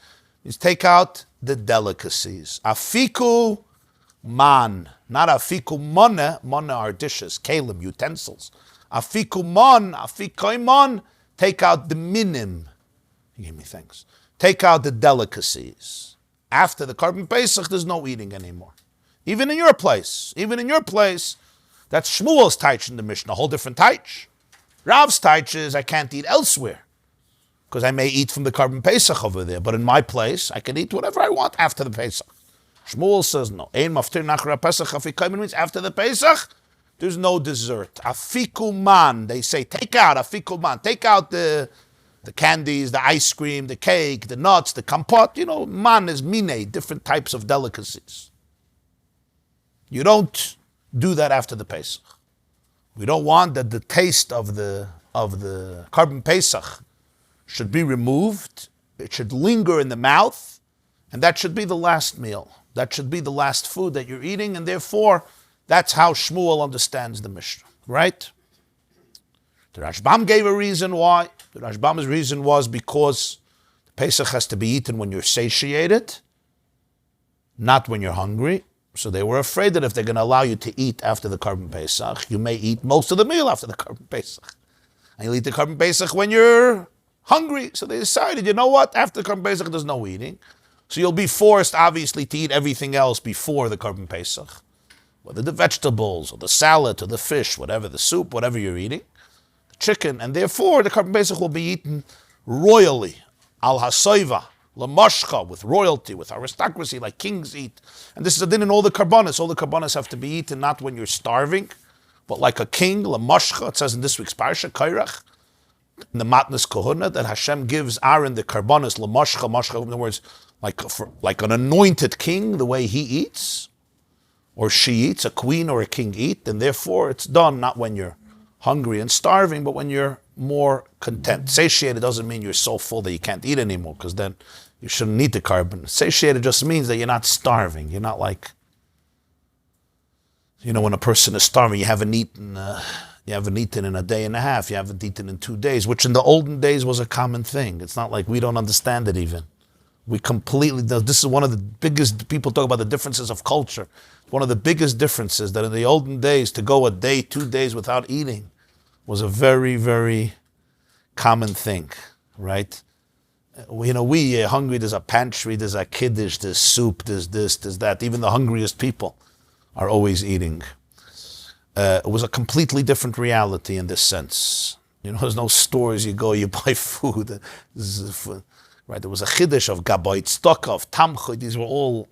means take out the delicacies. Afiku man, not afiku mana. Mana are dishes, kalim, utensils. Afiku man, afikoman, take out the minim. He gave me thanks. Take out the delicacies. After the Korban Pesach, there's no eating anymore. Even in your place, that's Shmuel's taich in the Mishnah, a whole different taich. Rav's taich is I can't eat elsewhere because I may eat from the Korban Pesach over there, but in my place, I can eat whatever I want after the Pesach. Shmuel says no. Ein maftir nachra Pesach afikoman means after the Pesach, there's no dessert. Afikuman, they say, take out afikuman, take out the candies, the ice cream, the cake, the nuts, the kompot. You know, man is mine, different types of delicacies. You don't do that after the Pesach. We don't want that the taste of the Korban Pesach should be removed. It should linger in the mouth, and that should be the last meal. That should be the last food that you're eating, and therefore, that's how Shmuel understands the Mishnah, right? The Rashbam gave a reason why. The Rashbam's reason was because the Pesach has to be eaten when you're satiated, not when you're hungry. So they were afraid that if they're going to allow you to eat after the Korban Pesach, you may eat most of the meal after the Korban Pesach. And you'll eat the Korban Pesach when you're hungry. So they decided, you know what? After the Korban Pesach, there's no eating. So you'll be forced, obviously, to eat everything else before the Korban Pesach. Whether the vegetables, or the salad, or the fish, whatever, the soup, whatever you're eating. The chicken. And therefore, the Korban Pesach will be eaten royally. Al hasoiva. Lamashcha, with royalty, with aristocracy, like kings eat. And this is a din in all the karbanos. All the karbanos have to be eaten not when you're starving, but like a king, lamashcha. It says in this week's Parsha, Korach, in the Matnas Kohuna, that Hashem gives Aaron the karbanos, lamashcha, mashcha, in other words, like an anointed king, the way he eats, or she eats, a queen or a king eat, and therefore it's done not when you're hungry and starving, but when you're more content. Satiated doesn't mean you're so full that you can't eat anymore, because then you shouldn't need the carbon. Satiated just means that you're not starving. You're not like, when a person is starving, you haven't eaten in a day and a half, you haven't eaten in 2 days, which in the olden days was a common thing. It's not like we don't understand it even. We completely, this is one of the biggest, people talk about the differences of culture. One of the biggest differences that in the olden days, to go a day, 2 days without eating was a very, very common thing, right? We hungry, there's a pantry, there's a kiddush, there's soup, there's this, there's that. Even the hungriest people are always eating. It was a completely different reality in this sense. There's no stores, you go, you buy food. Right? There was a chiddush of gabayt, stokov, tamchoy. These were all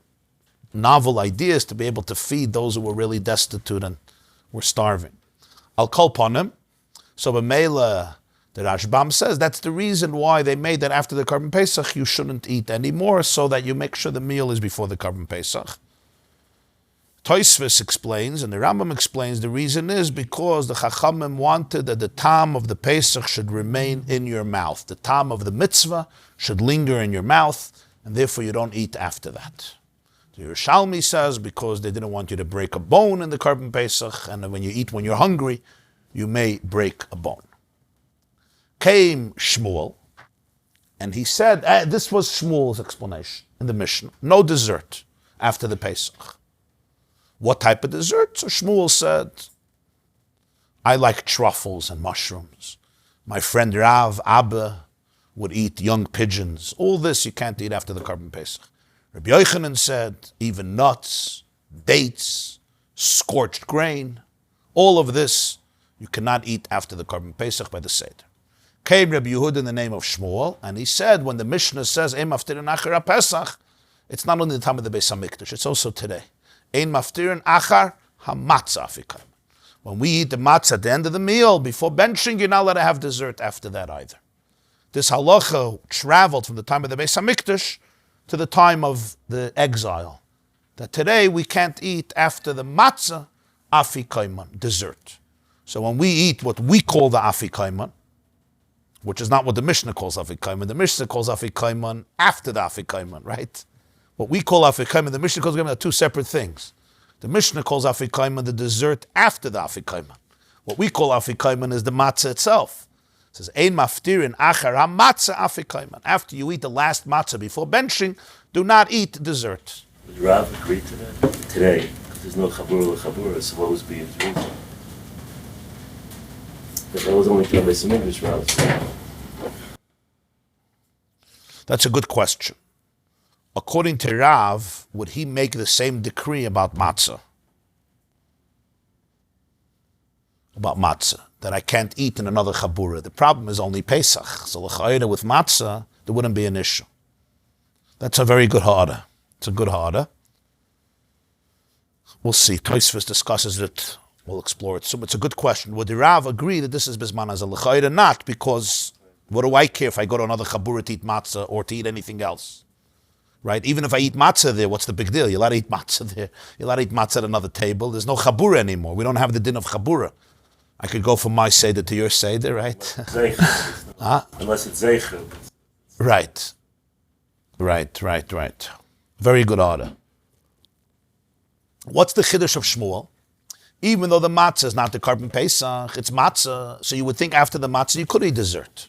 novel ideas to be able to feed those who were really destitute and were starving. I'll call upon him. So B'meila, the Rashbam says that's the reason why they made that after the Korban Pesach you shouldn't eat anymore, so that you make sure the meal is before the Korban Pesach. Tosfos explains, and the Rambam explains, the reason is because the Chachamim wanted that the tam of the Pesach should remain in your mouth. The tam of the mitzvah should linger in your mouth, and therefore you don't eat after that. The Yerushalmi says because they didn't want you to break a bone in the Korban Pesach, and when you eat when you're hungry, you may break a bone. Came Shmuel, and he said, this was Shmuel's explanation in the Mishnah, no dessert after the Pesach. What type of dessert? So Shmuel said, I like truffles and mushrooms. My friend Rav Abba would eat young pigeons. All this you can't eat after the Korban Pesach. Rabbi Yochanan said, even nuts, dates, scorched grain, all of this you cannot eat after the Korban Pesach by the Seder. Came Rabbi Yehuda in the name of Shmuel, and he said, when the Mishnah says, Ein maftirin achar Pesach, it's not only the time of the Beis HaMikdash, it's also today. Ein maftirin achar hamatzah afikayman. When we eat the matzah at the end of the meal, before benching, you're not allowed to have dessert after that either. This halacha traveled from the time of the Beis HaMikdash to the time of the exile. That today we can't eat after the matzah afikoman, dessert. So when we eat what we call the afikoman, which is not what the Mishnah calls Afikoman. The Mishnah calls Afikoman after the Afikoman, right? What we call Afikoman, the Mishnah calls Afikoman are two separate things. The Mishnah calls Afikoman the dessert after the Afikoman. What we call Afikoman is the matzah itself. It says, Ein maftirin achar ha-matzah Afikoman. After you eat the last matzah before benching, do not eat dessert. Would Rav agree to that today? Because there's no chabura l'chabura, so what was being reason? That was only done by some English routes. That's a good question. According to Rav, would he make the same decree about matzah? About matzah, that I can't eat in another chabura. The problem is only Pesach. So l'chayda with matzah, there wouldn't be an issue. That's a very good ha'ara. It's a good ha'ara. We'll see. Tosfos discusses it. We'll explore it. So it's a good question. Would the Rav agree that this is bisman as a l'chayda? Not, because what do I care if I go to another chabura to eat matzah or to eat anything else? Right? Even if I eat matzah there, what's the big deal? You're allowed to eat matzah there. You're allowed to eat matzah at another table. There's no chabura anymore. We don't have the din of chabura. I could go from my seder to your seder, right? Unless it's zeicher. Right. Very good order. What's the chiddush of Shmuel? Even though the matzah is not the carbon pesach, it's matzah. So you would think after the matzah you could eat dessert.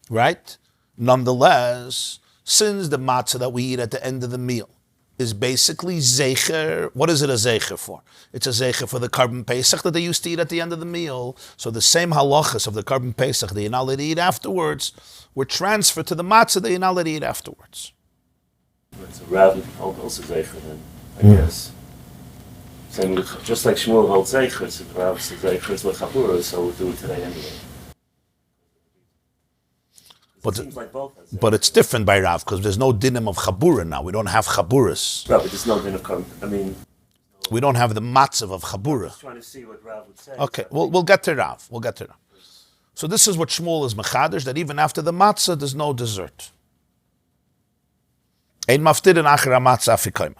Right? Nonetheless, since the matzah that we eat at the end of the meal is basically zecher, what is it a zecher for? It's a zecher for the carbon pesach that they used to eat at the end of the meal. So the same halachas of the carbon pesach that you're not allowed to eat afterwards were transferred to the matzah that you're not allowed to eat afterwards. It's a Rav also Zeicher then, I guess. Same with, just like Shmuel holds Zeicher, so the Rav says Zeicher is Lechabura, so we'll do it today anyway. It seems like both. But it's different by Rav, because there's no dinim of Chabura now. We don't have Chaburas. Right, but there's no din of we don't have the matzav of Chabura. I'm just trying to see what Rav would say. Okay, we'll get to Rav. We'll get to Rav. So this is what Shmuel is mechadish, that even after the matzah, there's no dessert. Ein maftirin acher matzah afikoman.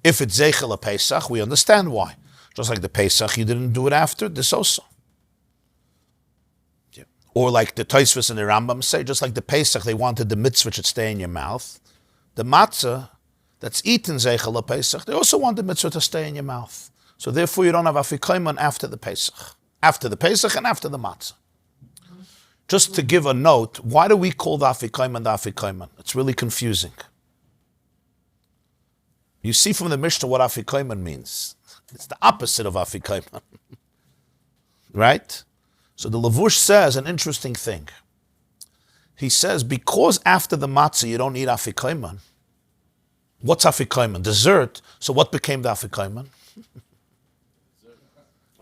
If it's zeichel Pesach, we understand why. Just like the Pesach, you didn't do it after, this also. Yeah. Or like the Tosfos and the Rambam say, just like the Pesach, they wanted the mitzvah should stay in your mouth. The matzah that's eaten zeichel Pesach, they also want the mitzvah to stay in your mouth. So therefore you don't have afikoman after the Pesach. After the Pesach and after the matzah. Just to give a note, why do we call the Afikoman the Afikoman? It's really confusing. You see from the Mishnah what Afikoman means. It's the opposite of Afikoman. Right? So the Levush says an interesting thing. He says, because after the matzah you don't eat Afikoman, what's Afikoman? Dessert. So what became the Afikoman?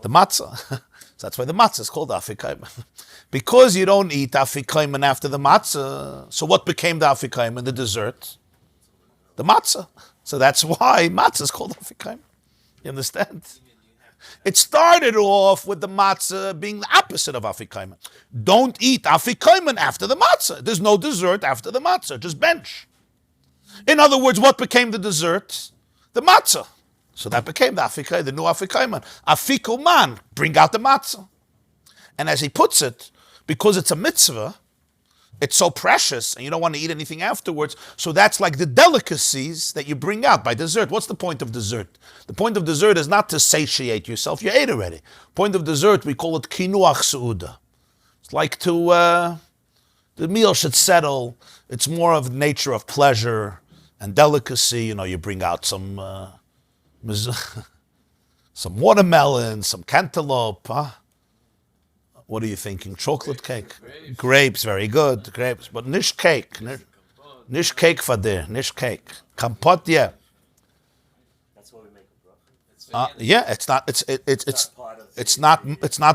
The matzah. So that's why the matzah is called Afikoman. Because you don't eat Afikoman after the matzah, so what became the Afikoman, the dessert? The matzah. So that's why matzah is called Afikoman. You understand? It started off with the matzah being the opposite of Afikoman. Don't eat Afikoman after the matzah. There's no dessert after the matzah, just bench. In other words, what became the dessert? The matzah. So that became the Afikoman, the new Afikoman. Afikoman, bring out the matzah. And as he puts it, because it's a mitzvah, it's so precious, and you don't want to eat anything afterwards, so that's like the delicacies that you bring out by dessert. What's the point of dessert? The point of dessert is not to satiate yourself. You ate already. Point of dessert, we call it kinuach su'uda. It's like the meal should settle. It's more of the nature of pleasure and delicacy. You know, you bring out some watermelon, some cantaloupe, huh? What are you thinking? Chocolate cake? Grapes, very good. Grapes, but nish cake. Nish cake for there. Nish cake. Kampot, yeah. That's what we make a bracha. Yeah, it's not. It's not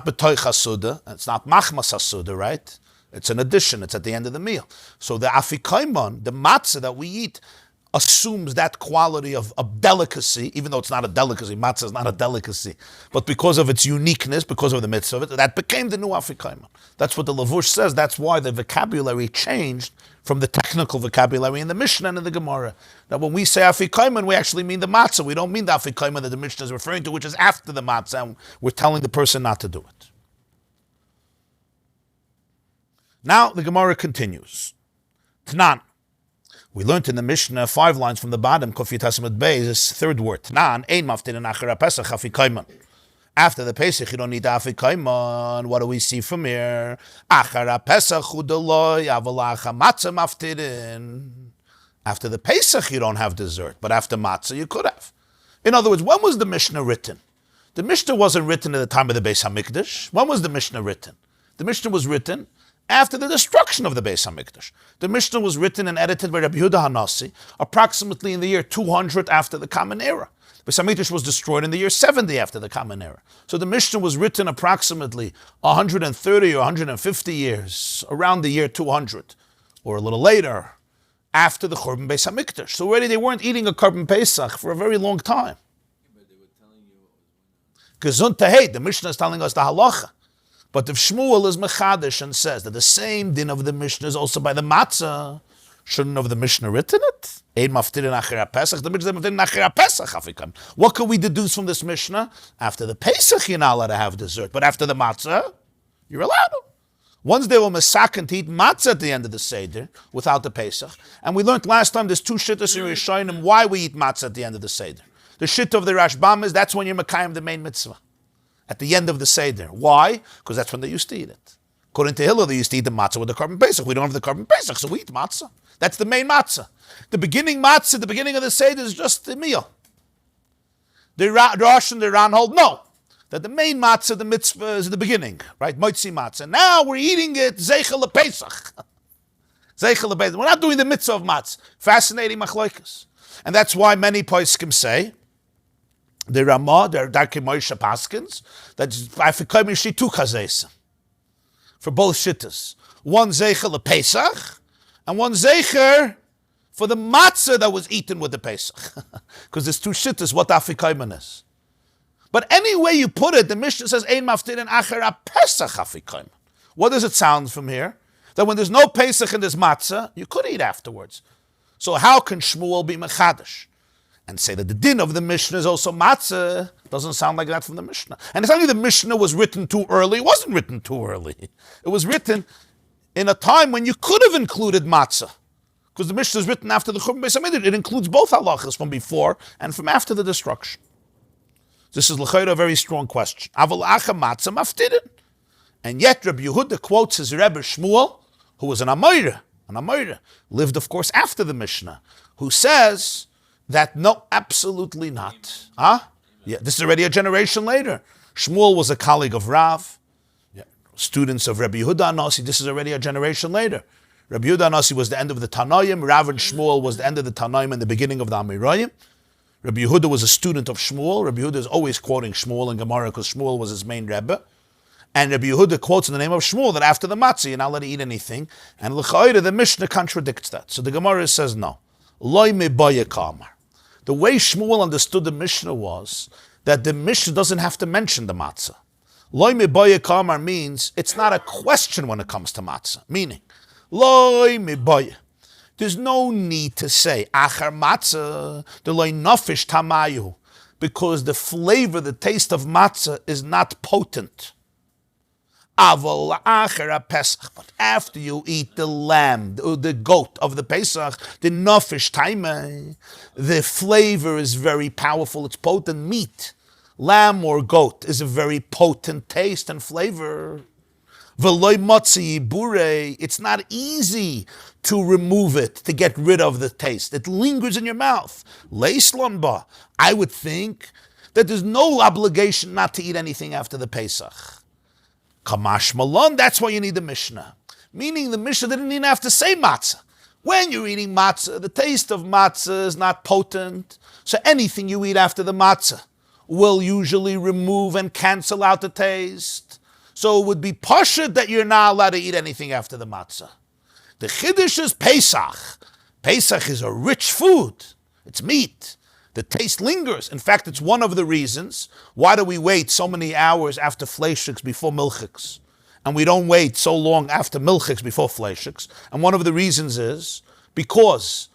betoich hasuda. It's not machmas hasuda, right? It's an addition. It's at the end of the meal. So the afikoman, the matzah that we eat, assumes that quality of delicacy, even though it's not a delicacy. Matzah is not a delicacy. But because of its uniqueness, because of the mitzvah of it, that became the new Afikoman. That's what the Levush says. That's why the vocabulary changed from the technical vocabulary in the Mishnah and in the Gemara. Now when we say Afikoman, we actually mean the matzah. We don't mean the Afikoman that the Mishnah is referring to, which is after the matzah, and we're telling the person not to do it. Now the Gemara continues. Tnan. We learned in the Mishnah 5 lines from the bottom, Kofit Hasamet Bey, this third word. Tnan, ein maftirin acher Pesach Afikoman. After the Pesach, you don't need Afikoman. What do we see from here? Acher Pesach udeloi avalacha matzah maftirin. After the Pesach, you don't have dessert, but after matzah, you could have. In other words, when was the Mishnah written? The Mishnah wasn't written at the time of the Beis HaMikdash. When was the Mishnah written? The Mishnah was written after the destruction of the Beis HaMikdash. The Mishnah was written and edited by Rabbi Yehuda HaNasi approximately in the year 200 after the Common Era. Beis HaMikdash was destroyed in the year 70 after the Common Era. So the Mishnah was written approximately 130 or 150 years, around the year 200, or a little later, after the Churban Beis HaMikdash. So already they weren't eating a Korban Pesach for a very long time. Gesund Tahei, the Mishnah is telling us the halacha. But if Shmuel is mechadish and says that the same din of the Mishnah is also by the matzah, shouldn't have the Mishnah written it? Ein maftirin acher Pesach. The Mishnah maftirin acher Pesach. What can we deduce from this Mishnah? After the Pesach, you're not allowed to have dessert, but after the matzah, you're allowed to. Once they were mesaken to eat matzah at the end of the Seder without the Pesach, and we learned last time there's 2 shittas in Rishonim why we eat matzah at the end of the Seder. The shit of the Rashbam is that's when you're Mekayim the main mitzvah. At the end of the Seder. Why? Because that's when they used to eat it. According to Hillel, they used to eat the matzah with the Korban Pesach. We don't have the Korban Pesach, so we eat matzah. That's the main matzah. The beginning matzah, the beginning of the Seder is just the meal. The Rosh and the Ran hold, no. That the main matzah, the mitzvah, is the beginning, right? Monsey matzah. Now we're eating it, Zeichel Pesach. Zeichel Pesach. We're not doing the mitzvah of matzah. Fascinating machloikas. And that's why many poskim say, the Ramah, the Darkei Moshe Paskins, that Afikoman she two chazes for both shittas. One Zeichel Pesach, and one Zeicher for the matzah that was eaten with the Pesach. Because there's two shittas, what Afikoman is. But any way you put it, the Mishnah says, Ein maftirin acher Pesach Afikoman. What does it sound from here? That when there's no Pesach and there's matzah, you could eat afterwards. So how can Shmuel be mechadish and say that the din of the Mishnah is also matzah? Doesn't sound like that from the Mishnah. And it's not only the Mishnah was written too early. It wasn't written too early. It was written in a time when you could have included matzah. Because the Mishnah is written after the Churban Beis Hamikdash. It includes both halachas from before and from after the destruction. This is l'chayra a very strong question. Aval acha matzah maftirin. And yet Rabbi Yehuda quotes his Rebbe Shmuel, who was an Amoira, lived of course after the Mishnah, who says that no, absolutely not. Yeah, this is already a generation later. Shmuel was a colleague of Rav, students of Rabbi Yehuda Anasi. This is already a generation later. Rabbi Yehuda Anasi was the end of the Tanoim. Rav and Shmuel was the end of the Tanoim and the beginning of the Amirayim. Rabbi Yehuda was a student of Shmuel. Rabbi Yehuda is always quoting Shmuel in Gemara because Shmuel was his main Rebbe. And Rabbi Yehuda quotes in the name of Shmuel that after the matzah, you're not allowed to eat anything. And l'chayre, the Mishnah contradicts that. So the Gemara says no. Loi meboye kamar. The way Shmuel understood the Mishnah was that the Mishnah doesn't have to mention the matzah. Loi meboye kamar means it's not a question when it comes to matzah. Meaning, loi meboye. There's no need to say achar matzah, the loi nofish tamayu, because the flavor, the taste of matzah is not potent. But after you eat the lamb, the goat of the Pesach, the nofish taimah, the flavor is very powerful. It's potent meat. Lamb or goat is a very potent taste and flavor. It's not easy to remove it, to get rid of the taste. It lingers in your mouth. I would think that there's no obligation not to eat anything after the Pesach. Kamash Malon, that's why you need the Mishnah. Meaning the Mishnah didn't even have to say matzah. When you're eating matzah, the taste of matzah is not potent. So anything you eat after the matzah will usually remove and cancel out the taste. So it would be pashut that you're not allowed to eat anything after the matzah. The Chiddush is Pesach. Pesach is a rich food. It's meat. The taste lingers. In fact, it's one of the reasons why do we wait so many hours after fleishiks before milchiks, and we don't wait so long after milchiks before fleishiks. And one of the reasons is because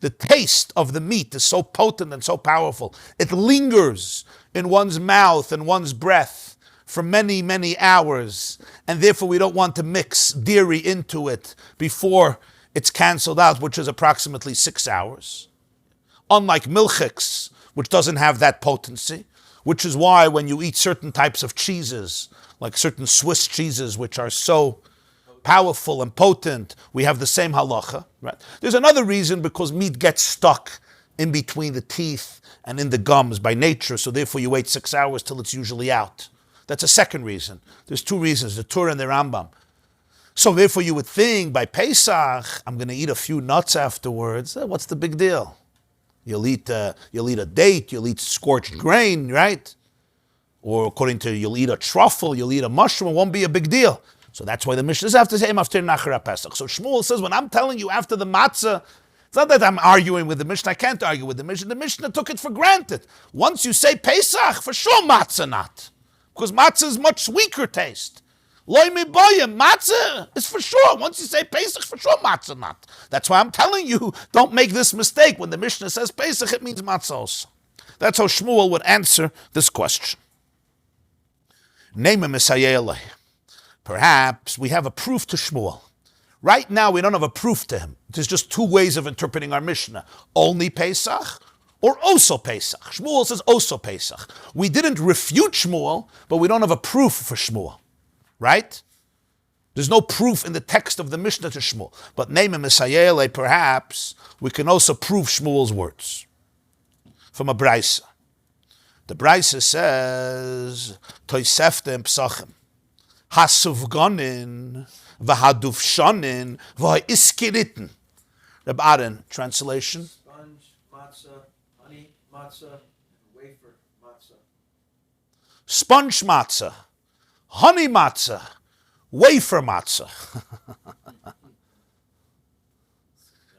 the taste of the meat is so potent and so powerful. It lingers in one's mouth and one's breath for many, many hours, and therefore we don't want to mix dairy into it before it's canceled out, which is approximately 6 hours. Unlike milchiks, which doesn't have that potency, which is why when you eat certain types of cheeses, like certain Swiss cheeses, which are so powerful and potent, we have the same halacha. Right? There's another reason, because meat gets stuck in between the teeth and in the gums by nature, so therefore you wait 6 hours till it's usually out. That's a second reason. There's two reasons, the Torah and the Rambam. So therefore you would think, by Pesach, I'm going to eat a few nuts afterwards. What's the big deal? You'll eat a date, you'll eat scorched grain, right? Or according to, you'll eat a truffle, you'll eat a mushroom, it won't be a big deal. So that's why the Mishnah have to say, after Nachar Pesach. So Shmuel says, when I'm telling you after the matzah, it's not that I'm arguing with the Mishnah, I can't argue with the Mishnah. The Mishnah took it for granted. Once you say Pesach, for sure matzah not. Because matzah is much weaker taste. Loi miboyim, matzah is for sure. Once you say Pesach, for sure matzah not. That's why I'm telling you, don't make this mistake. When the Mishnah says Pesach, it means matzah also. That's how Shmuel would answer this question. Name him Misayeleh. Perhaps we have a proof to Shmuel. Right now, we don't have a proof to him. There's just two ways of interpreting our Mishnah. Only Pesach, or also Pesach. Shmuel says also Pesach. We didn't refute Shmuel, but we don't have a proof for Shmuel, right? There's no proof in the text of the Mishnah to Shmuel. But Neime Mesayele, perhaps, we can also prove Shmuel's words from a Braisa. The Braisa says, Toisefte Pesachim, Hasuvgonin, Vahadufshonin, Vahiskiritten. Reb Aaron, translation? Sponge, matzah, honey, matzah, and wafer matzah. Sponge matzah, honey matzah, wafer matzah.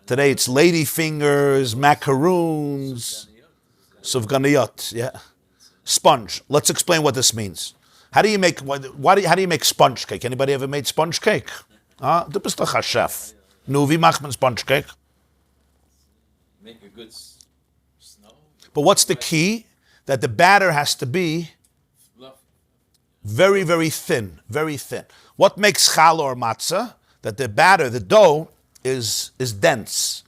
Today it's lady fingers, macaroons, sufganiyot, yeah. Sponge. Let's explain what this means. How do you make sponge cake? Anybody ever made sponge cake? Du bist doch a chef. Nu, wie macht man sponge cake? Make a good snow. But what's the key? That the batter has to be Fluff. very, very thin, very thin. What makes challah or matzah? That the batter, the dough, is dense,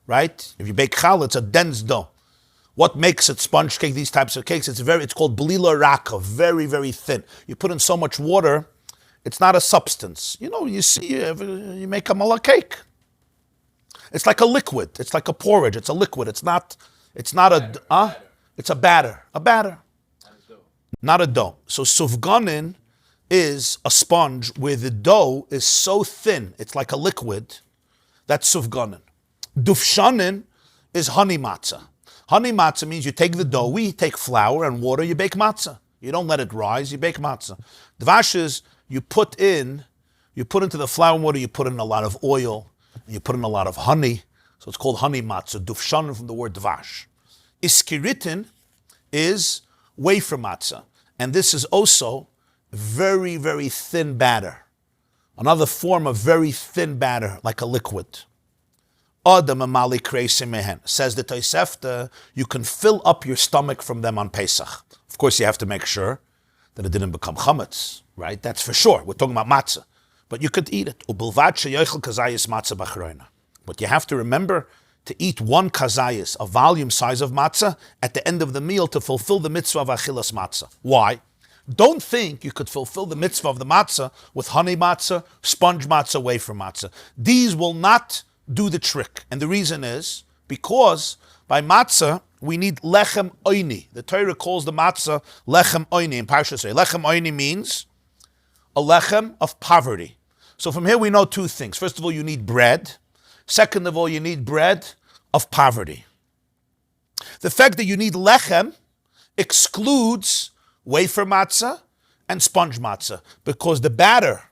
right? If you bake challah, it's a dense dough. What makes it sponge cake, these types of cakes? It's called blila raka, very, very thin. You put in so much water, it's not a substance. You know, you see, you make a mullah cake. It's like a liquid. It's like a porridge. It's a liquid. It's not it's a batter. Not a dough. So sufganin is a sponge where the dough is so thin, it's like a liquid. That's sufganin. Dufshanin is honey matzah. Honey matzah means you take the dough, we take flour and water, you bake matzah. You don't let it rise, you bake matzah. Dvash is you put into the flour and water, you put in a lot of oil, and you put in a lot of honey. So it's called honey matzah. Dufshanin from the word dvash. Iskiritin is wafer matzah. And this is also very, very thin batter. Another form of very thin batter, like a liquid. Adam amali kreisim mehen. Says the Tosefta, you can fill up your stomach from them on Pesach. Of course, you have to make sure that it didn't become chametz, right? That's for sure. We're talking about matzah. But you could eat it. Ubulvat sheyochel kazayis matzah b'chroina. But you have to remember to eat one kazayis, a volume size of matzah, at the end of the meal to fulfill the mitzvah of achilas matzah. Why? Don't think you could fulfill the mitzvah of the matzah with honey matzah, sponge matzah, wafer matzah. These will not do the trick. And the reason is because by matzah, we need lechem oini. The Torah calls the matzah lechem oini in Parshas. Lechem oini means a lechem of poverty. So from here we know two things. First of all, you need bread. Second of all, you need bread of poverty. The fact that you need lechem excludes wafer matzah and sponge matzah because the batter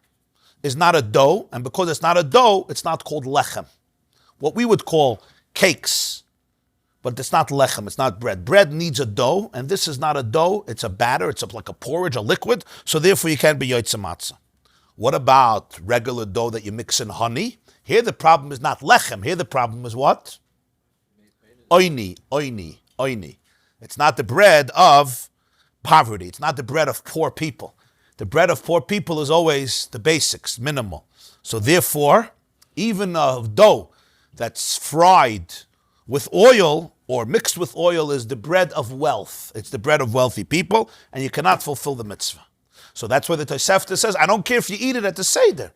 is not a dough, and because it's not a dough, it's not called lechem. What we would call cakes, but it's not lechem, it's not bread. Bread needs a dough, and this is not a dough, it's a batter, it's like a porridge, a liquid, so therefore you can't be yotzei matzah. What about regular dough that you mix in honey? Here the problem is not lechem, here the problem is what? Oini. It's not the bread of poverty. It's not the bread of poor people. The bread of poor people is always the basics, minimal. So therefore, even a dough that's fried with oil or mixed with oil is the bread of wealth. It's the bread of wealthy people, and you cannot fulfill the mitzvah. So that's why the Tosefta says, I don't care if you eat it at the Seder.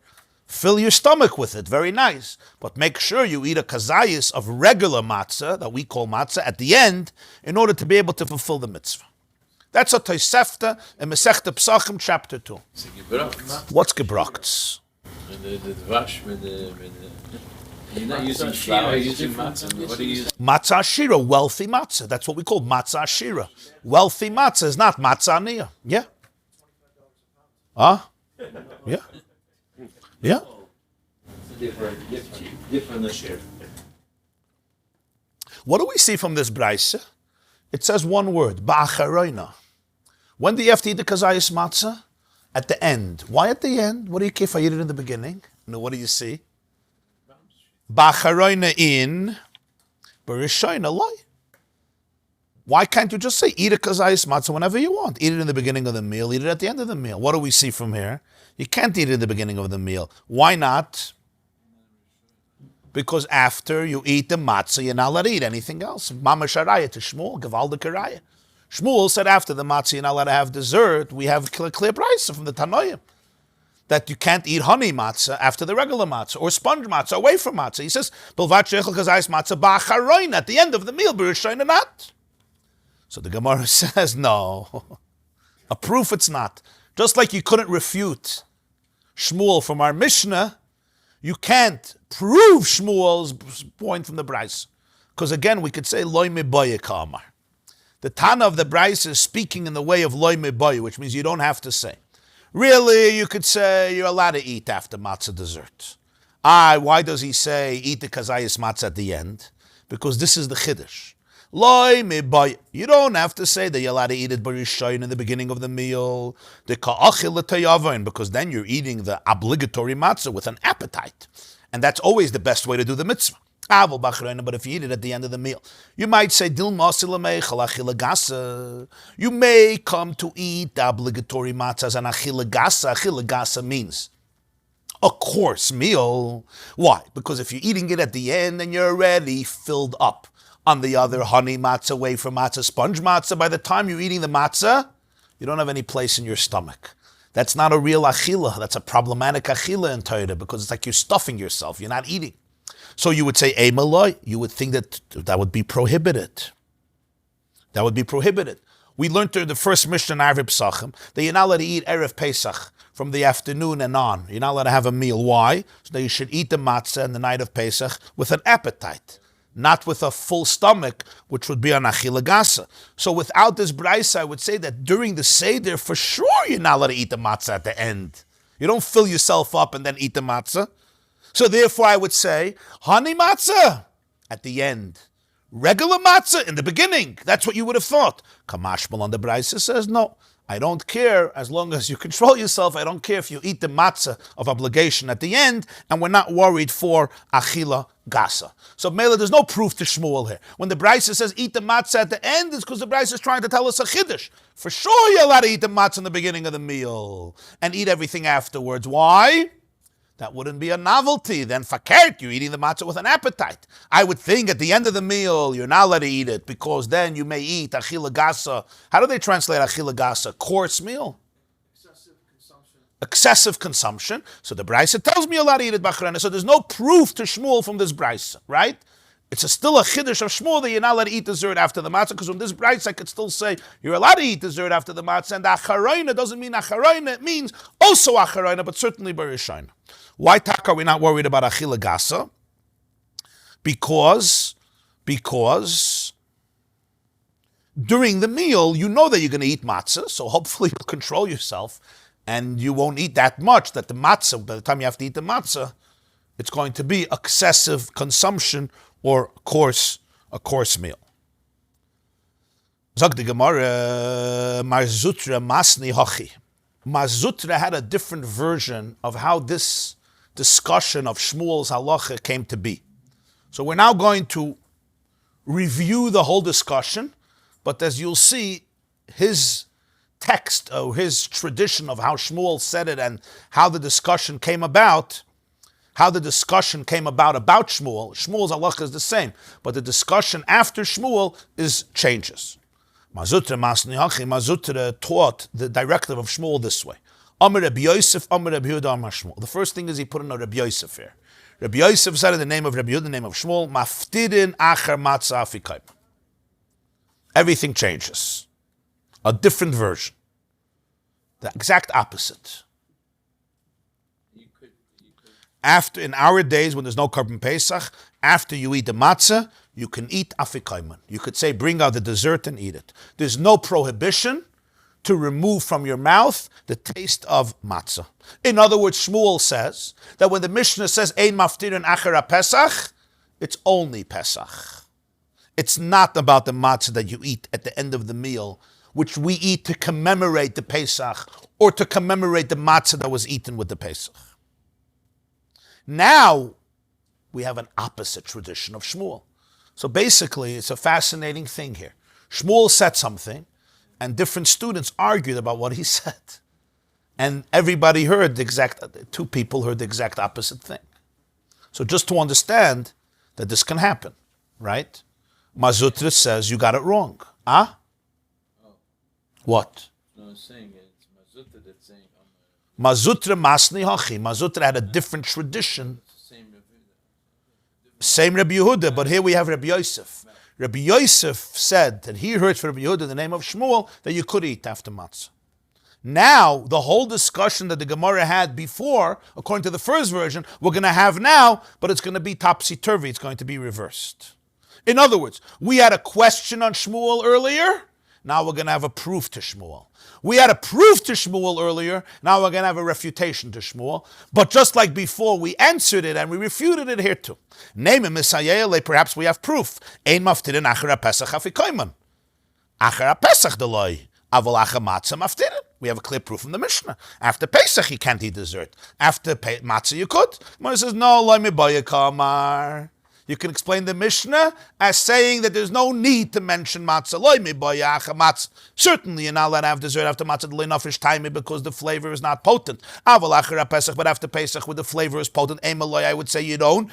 Fill your stomach with it, very nice. But make sure you eat a kazayis of regular matzah, that we call matzah, at the end, in order to be able to fulfill the mitzvah. That's a Tosefta in Masechta Pesachim, chapter 2. It's a gebracht. What's gebrachts? The dvash, you're not using flour, you're using matzah. What do you use? Matzah shira, wealthy matzah. That's what we call matzah shira. Wealthy matzah is not matzah aniyah. Yeah. Huh? Yeah. Yeah. Different share. What do we see from this brayse? It says one word, ba'acharoina. When do you have to eat the kazayis matzah? At the end. Why at the end? What do you care if I eat it in the beginning? No, what do you see? Ba'acharoina in, b'rishoina loy. Why can't you just say eat a kazayis matzah whenever you want? Eat it in the beginning of the meal, eat it at the end of the meal. What do we see from here? You can't eat it in the beginning of the meal. Why not? Because after you eat the matzah, you're not allowed to eat anything else. Mama Sharaya to Shmuel, Gavalda Karaya. Shmuel said after the matzah, you're not allowed to have dessert. We have clear price from the Tanoim that you can't eat honey matzah after the regular matzah, or sponge matzah, away from matzah. He says, Bilvat sheichel kazayis matzah ba'acharoin, at the end of the meal, b'rishoin not. So the Gemara says, no. A proof it's not. Just like you couldn't refute Shmuel from our Mishnah, you can't prove Shmuel's point from the Bryce. Because again, we could say, loy miboye ka'amar. The Tana of the Bryce is speaking in the way of loy miboye, which means you don't have to say. Really, you could say you're allowed to eat after matzah dessert. Why does he say eat the kazayis matzah at the end? Because this is the chiddush. Loy miboy. You don't have to say that you're allowed to eat it b'rishayin in the beginning of the meal. The ka'achil l'tayavon, because then you're eating the obligatory matzah with an appetite, and that's always the best way to do the mitzvah. But if you eat it at the end of the meal, you might say, you may come to eat the obligatory matzah as an achilagasa. Achilagasa means a course meal. Why? Because if you're eating it at the end, then you're already filled up on the other honey matzah, wafer matzah, sponge matzah. By the time you're eating the matzah, you don't have any place in your stomach. That's not a real achila. That's a problematic achila in Torah, because it's like you're stuffing yourself. You're not eating. So you would say, Maloi, you would think that would be prohibited. That would be prohibited. We learned in the first Mishnah in Arvei Pesachim that you're not allowed to eat Erev Pesach from the afternoon and on. You're not allowed to have a meal. Why? So that you should eat the matzah on the night of Pesach with an appetite, not with a full stomach, which would be an achilagasa. So without this brayso, I would say that during the Seder, for sure you're not allowed to eat the matzah at the end. You don't fill yourself up and then eat the matzah. So therefore I would say, honey matzah at the end. Regular matzah in the beginning. That's what you would have thought. Kamashmal on the brayso says, no, I don't care as long as you control yourself. I don't care if you eat the matzah of obligation at the end, and we're not worried for achila gasa. So Mela, there's no proof to Shmuel here. When the brayso says eat the matzah at the end, it's because the brayso is trying to tell us a chiddush. For sure you're allowed to eat the matzah in the beginning of the meal and eat everything afterwards. Why? That wouldn't be a novelty. Then fakert, you're eating the matzah with an appetite. I would think at the end of the meal, you're not allowed to eat it, because then you may eat achila gasa. How do they translate achila gasa? Course meal? Excessive consumption. So the brayso tells me you're allowed to eat it b'achrona. So there's no proof to Shmuel from this brayso, right? It's still a chiddush of Shmuel that you're not allowed to eat dessert after the matzah, because from this brayso I could still say you're allowed to eat dessert after the matzah, and the acharona doesn't mean acharona, it means also acharona, but certainly b'rishayin. Why are we not worried about achila gasa? Because during the meal, you know that you're going to eat matzah, so hopefully you'll control yourself, and you won't eat that much, that the matzah, by the time you have to eat the matzah, it's going to be excessive consumption or a course meal. Zog the Gemara, Mar Zutra Masni Hochi. Mar Zutra had a different version of how this discussion of Shmuel's halacha came to be. So we're now going to review the whole discussion, but as you'll see, his text or his tradition of how Shmuel said it and how the discussion came about, about Shmuel. Shmuel's halacha is the same, but the discussion after Shmuel changes. Mazutra taught the directive of Shmuel this way. Amar Rabbi Yosef, Amar Rabbi Yehuda, Amar Shmuel. The first thing is he put in a Rabbi Yosef here. Rabbi Yosef said in the name of Rabbi Yehuda, the name of Shmuel, Maftirin Acher Matzah Afikoman. Everything changes. A different version. The exact opposite. After, in our days when there's no Korban Pesach, after you eat the matzah, you can eat Afikoman. You could say, bring out the dessert and eat it. There's no prohibition to remove from your mouth the taste of matzah. In other words, Shmuel says that when the Mishnah says, Ein maftirin acher Pesach, it's only Pesach. It's not about the matzah that you eat at the end of the meal, which we eat to commemorate the Pesach or to commemorate the matzah that was eaten with the Pesach. Now, we have an opposite tradition of Shmuel. So basically, it's a fascinating thing here. Shmuel said something, and different students argued about what he said. And everybody heard two people heard the exact opposite thing. So just to understand that this can happen, right? Mazutra says you got it wrong. Ah? What? No, I'm saying it's Mazuta that's saying Mazutra Masni Hachi. Mazutra had a different tradition. same Rabbi. Same Rabbi Yehuda, but here we have Rabbi Yosef. Rabbi Yosef said that he heard from Rabbi Yehuda in the name of Shmuel that you could eat after matzah. Now, the whole discussion that the Gemara had before, according to the first version, we're going to have now, but it's going to be topsy-turvy. It's going to be reversed. In other words, we had a question on Shmuel earlier. Now we're going to have a proof to Shmuel. We had a proof to Shmuel earlier. Now we're going to have a refutation to Shmuel. But just like before, we answered it and we refuted it here too. Name him Misayele, perhaps we have proof. Ein maftirin achar Pesach Afikoman. Achar Pesach deloi. Aval achar matzah maftirin. We have a clear proof from the Mishnah. After Pesach, you can't eat dessert. After matzah, you could. Gemara says, no, loy miboya kamar. You can explain the Mishnah as saying that there's no need to mention matzah. Loy miboya acha matzah. Certainly, you're not allowed to have dessert after matzah delay nafish time because the flavor is not potent. Aval achar Pesach, but after Pesach, when the flavor is potent, emaloi, I would say you don't.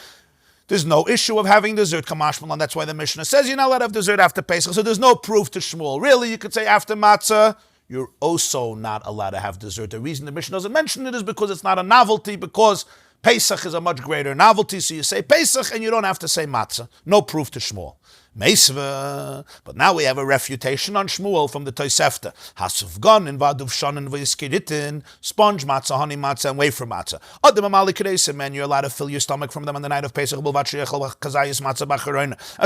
There's no issue of having dessert, Kamash Malan. That's why the Mishnah says you're not allowed to have dessert after Pesach. So there's no proof to Shmuel. Really, you could say after matzah, you're also not allowed to have dessert. The reason the Mishnah doesn't mention it is because it's not a novelty, because Pesach is a much greater novelty. So you say Pesach and you don't have to say matzah. No proof to Shmuel. Meisva. But now we have a refutation on Shmuel from the Tosefta. Hasufgan in Vaduv Shanin Vayskiritin, sponge matzah, honey matzah, and wafer matzah. Adam Amali Kadesim, man, you're allowed to fill your stomach from them on the night of Pesach, as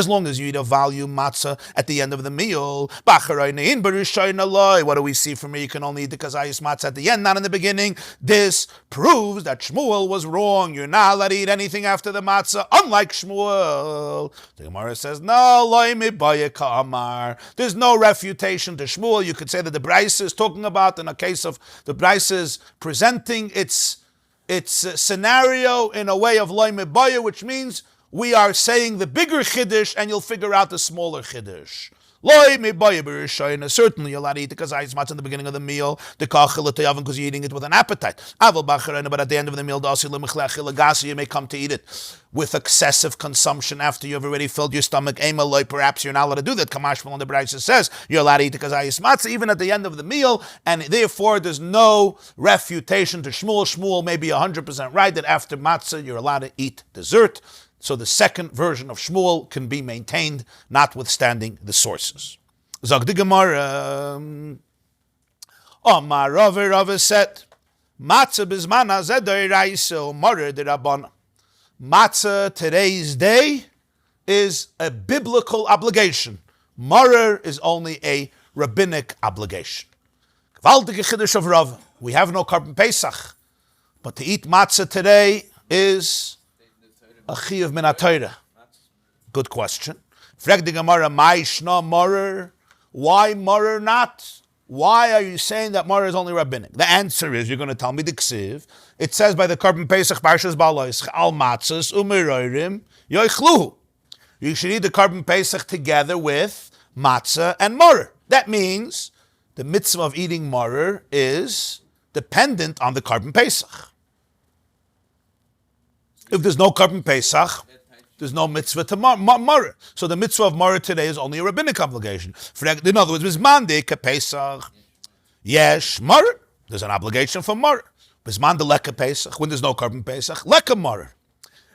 long as you eat a volume matzah at the end of the meal. What do we see from here? You can only eat the kazayis matzah at the end, not in the beginning. This proves that Shmuel was wrong. You're not allowed to eat anything after the matzah, unlike Shmuel. The Gemara says, no, there's no refutation to Shmuel. You could say that the Bryce is talking about in a case of the Bryce is presenting its scenario in a way of loy mibaya, which means we are saying the bigger chiddush and you'll figure out the smaller chiddush. Loy mibaya b'rishayna. Certainly you're allowed to eat the kazayis matzah in the beginning of the meal, the kachel because you're eating it with an appetite. Aval b'acharayna, but at the end of the meal, you may come to eat it with excessive consumption after you've already filled your stomach. Emaloi, perhaps you're not allowed to do that. Kamashmal on the Brayso says you're allowed to eat the kazayis matzah even at the end of the meal, and therefore there's no refutation to Shmuel. Shmuel may be 100% right that after matzah you're allowed to eat dessert. So the second version of Shmuel can be maintained, notwithstanding the sources. Zog the Gemara, Omar Rava said, Matzah bizmana zedoi raiso morer de Rabbana. Matzah today's day is a biblical obligation. Morer is only a rabbinic obligation. Gewaltige chiddush of Rava. We have no Korban Pesach, but to eat matzah today is a chiyuv min ha-Torah. Good question. Frag the Gemara, Ma'ishna morer. Why morer not? Why are you saying that morer is only rabbinic? The answer is, you're going to tell me the ksiv. It says by the Korban Pesach, Parshas Balois, al matzahs u'meroirim yoichluhu. You should eat the Korban Pesach together with matzah and morer. That means the mitzvah of eating morer is dependent on the Korban Pesach. If there's no Korban Pesach, there's no mitzvah to morer. So the mitzvah of morer today is only a rabbinic obligation. In other words, Bizman de Pesach, yesh morer. There's an obligation for morer. Bizman de Leka Pesach, when there's no Korban Pesach, Leka morer.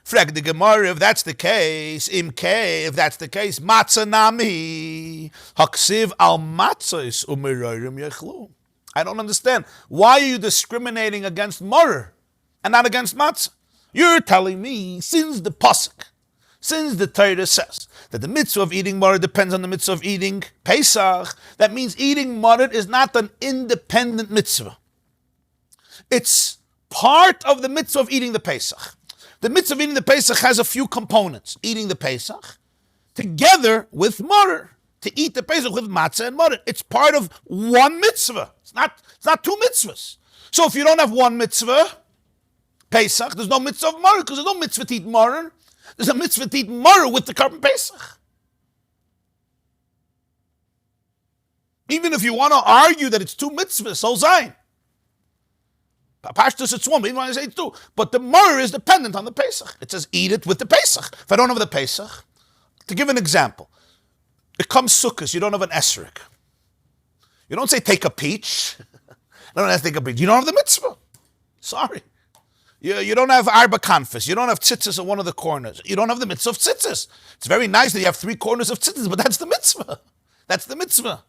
Frag the Gemara, if that's the case, if that's the case, matzah nami, haksiv al matzahs umirorim yechlu. I don't understand. Why are you discriminating against morer and not against matzah? You're telling me, since the Torah says that the mitzvah of eating morer depends on the mitzvah of eating Pesach, that means eating morer is not an independent mitzvah. It's part of the mitzvah of eating the Pesach. The mitzvah of eating the Pesach has a few components. Eating the Pesach together with morer. To eat the Pesach with matzah and morer. It's part of one mitzvah. It's not two mitzvahs. So if you don't have one mitzvah, Pesach, there's no mitzvah of morer because there's no mitzvah to eat morer. There's a mitzvah to eat morer with the Korban Pesach. Even if you want to argue that it's two mitzvahs, so zayin. Parshas it's one, even when I say two. But the Mor is dependent on the Pesach. It says eat it with the Pesach. If I don't have the Pesach, to give an example, it comes Sukkot, you don't have an esrog. You don't say take a peach. No, don't have to take a peach. You don't have the mitzvah. Sorry. You don't have arba kanfis. You don't have tzitzis at one of the corners. You don't have the mitzvah of tzitzis. It's very nice that you have 3 corners of tzitzis, but that's the mitzvah. That's the mitzvah.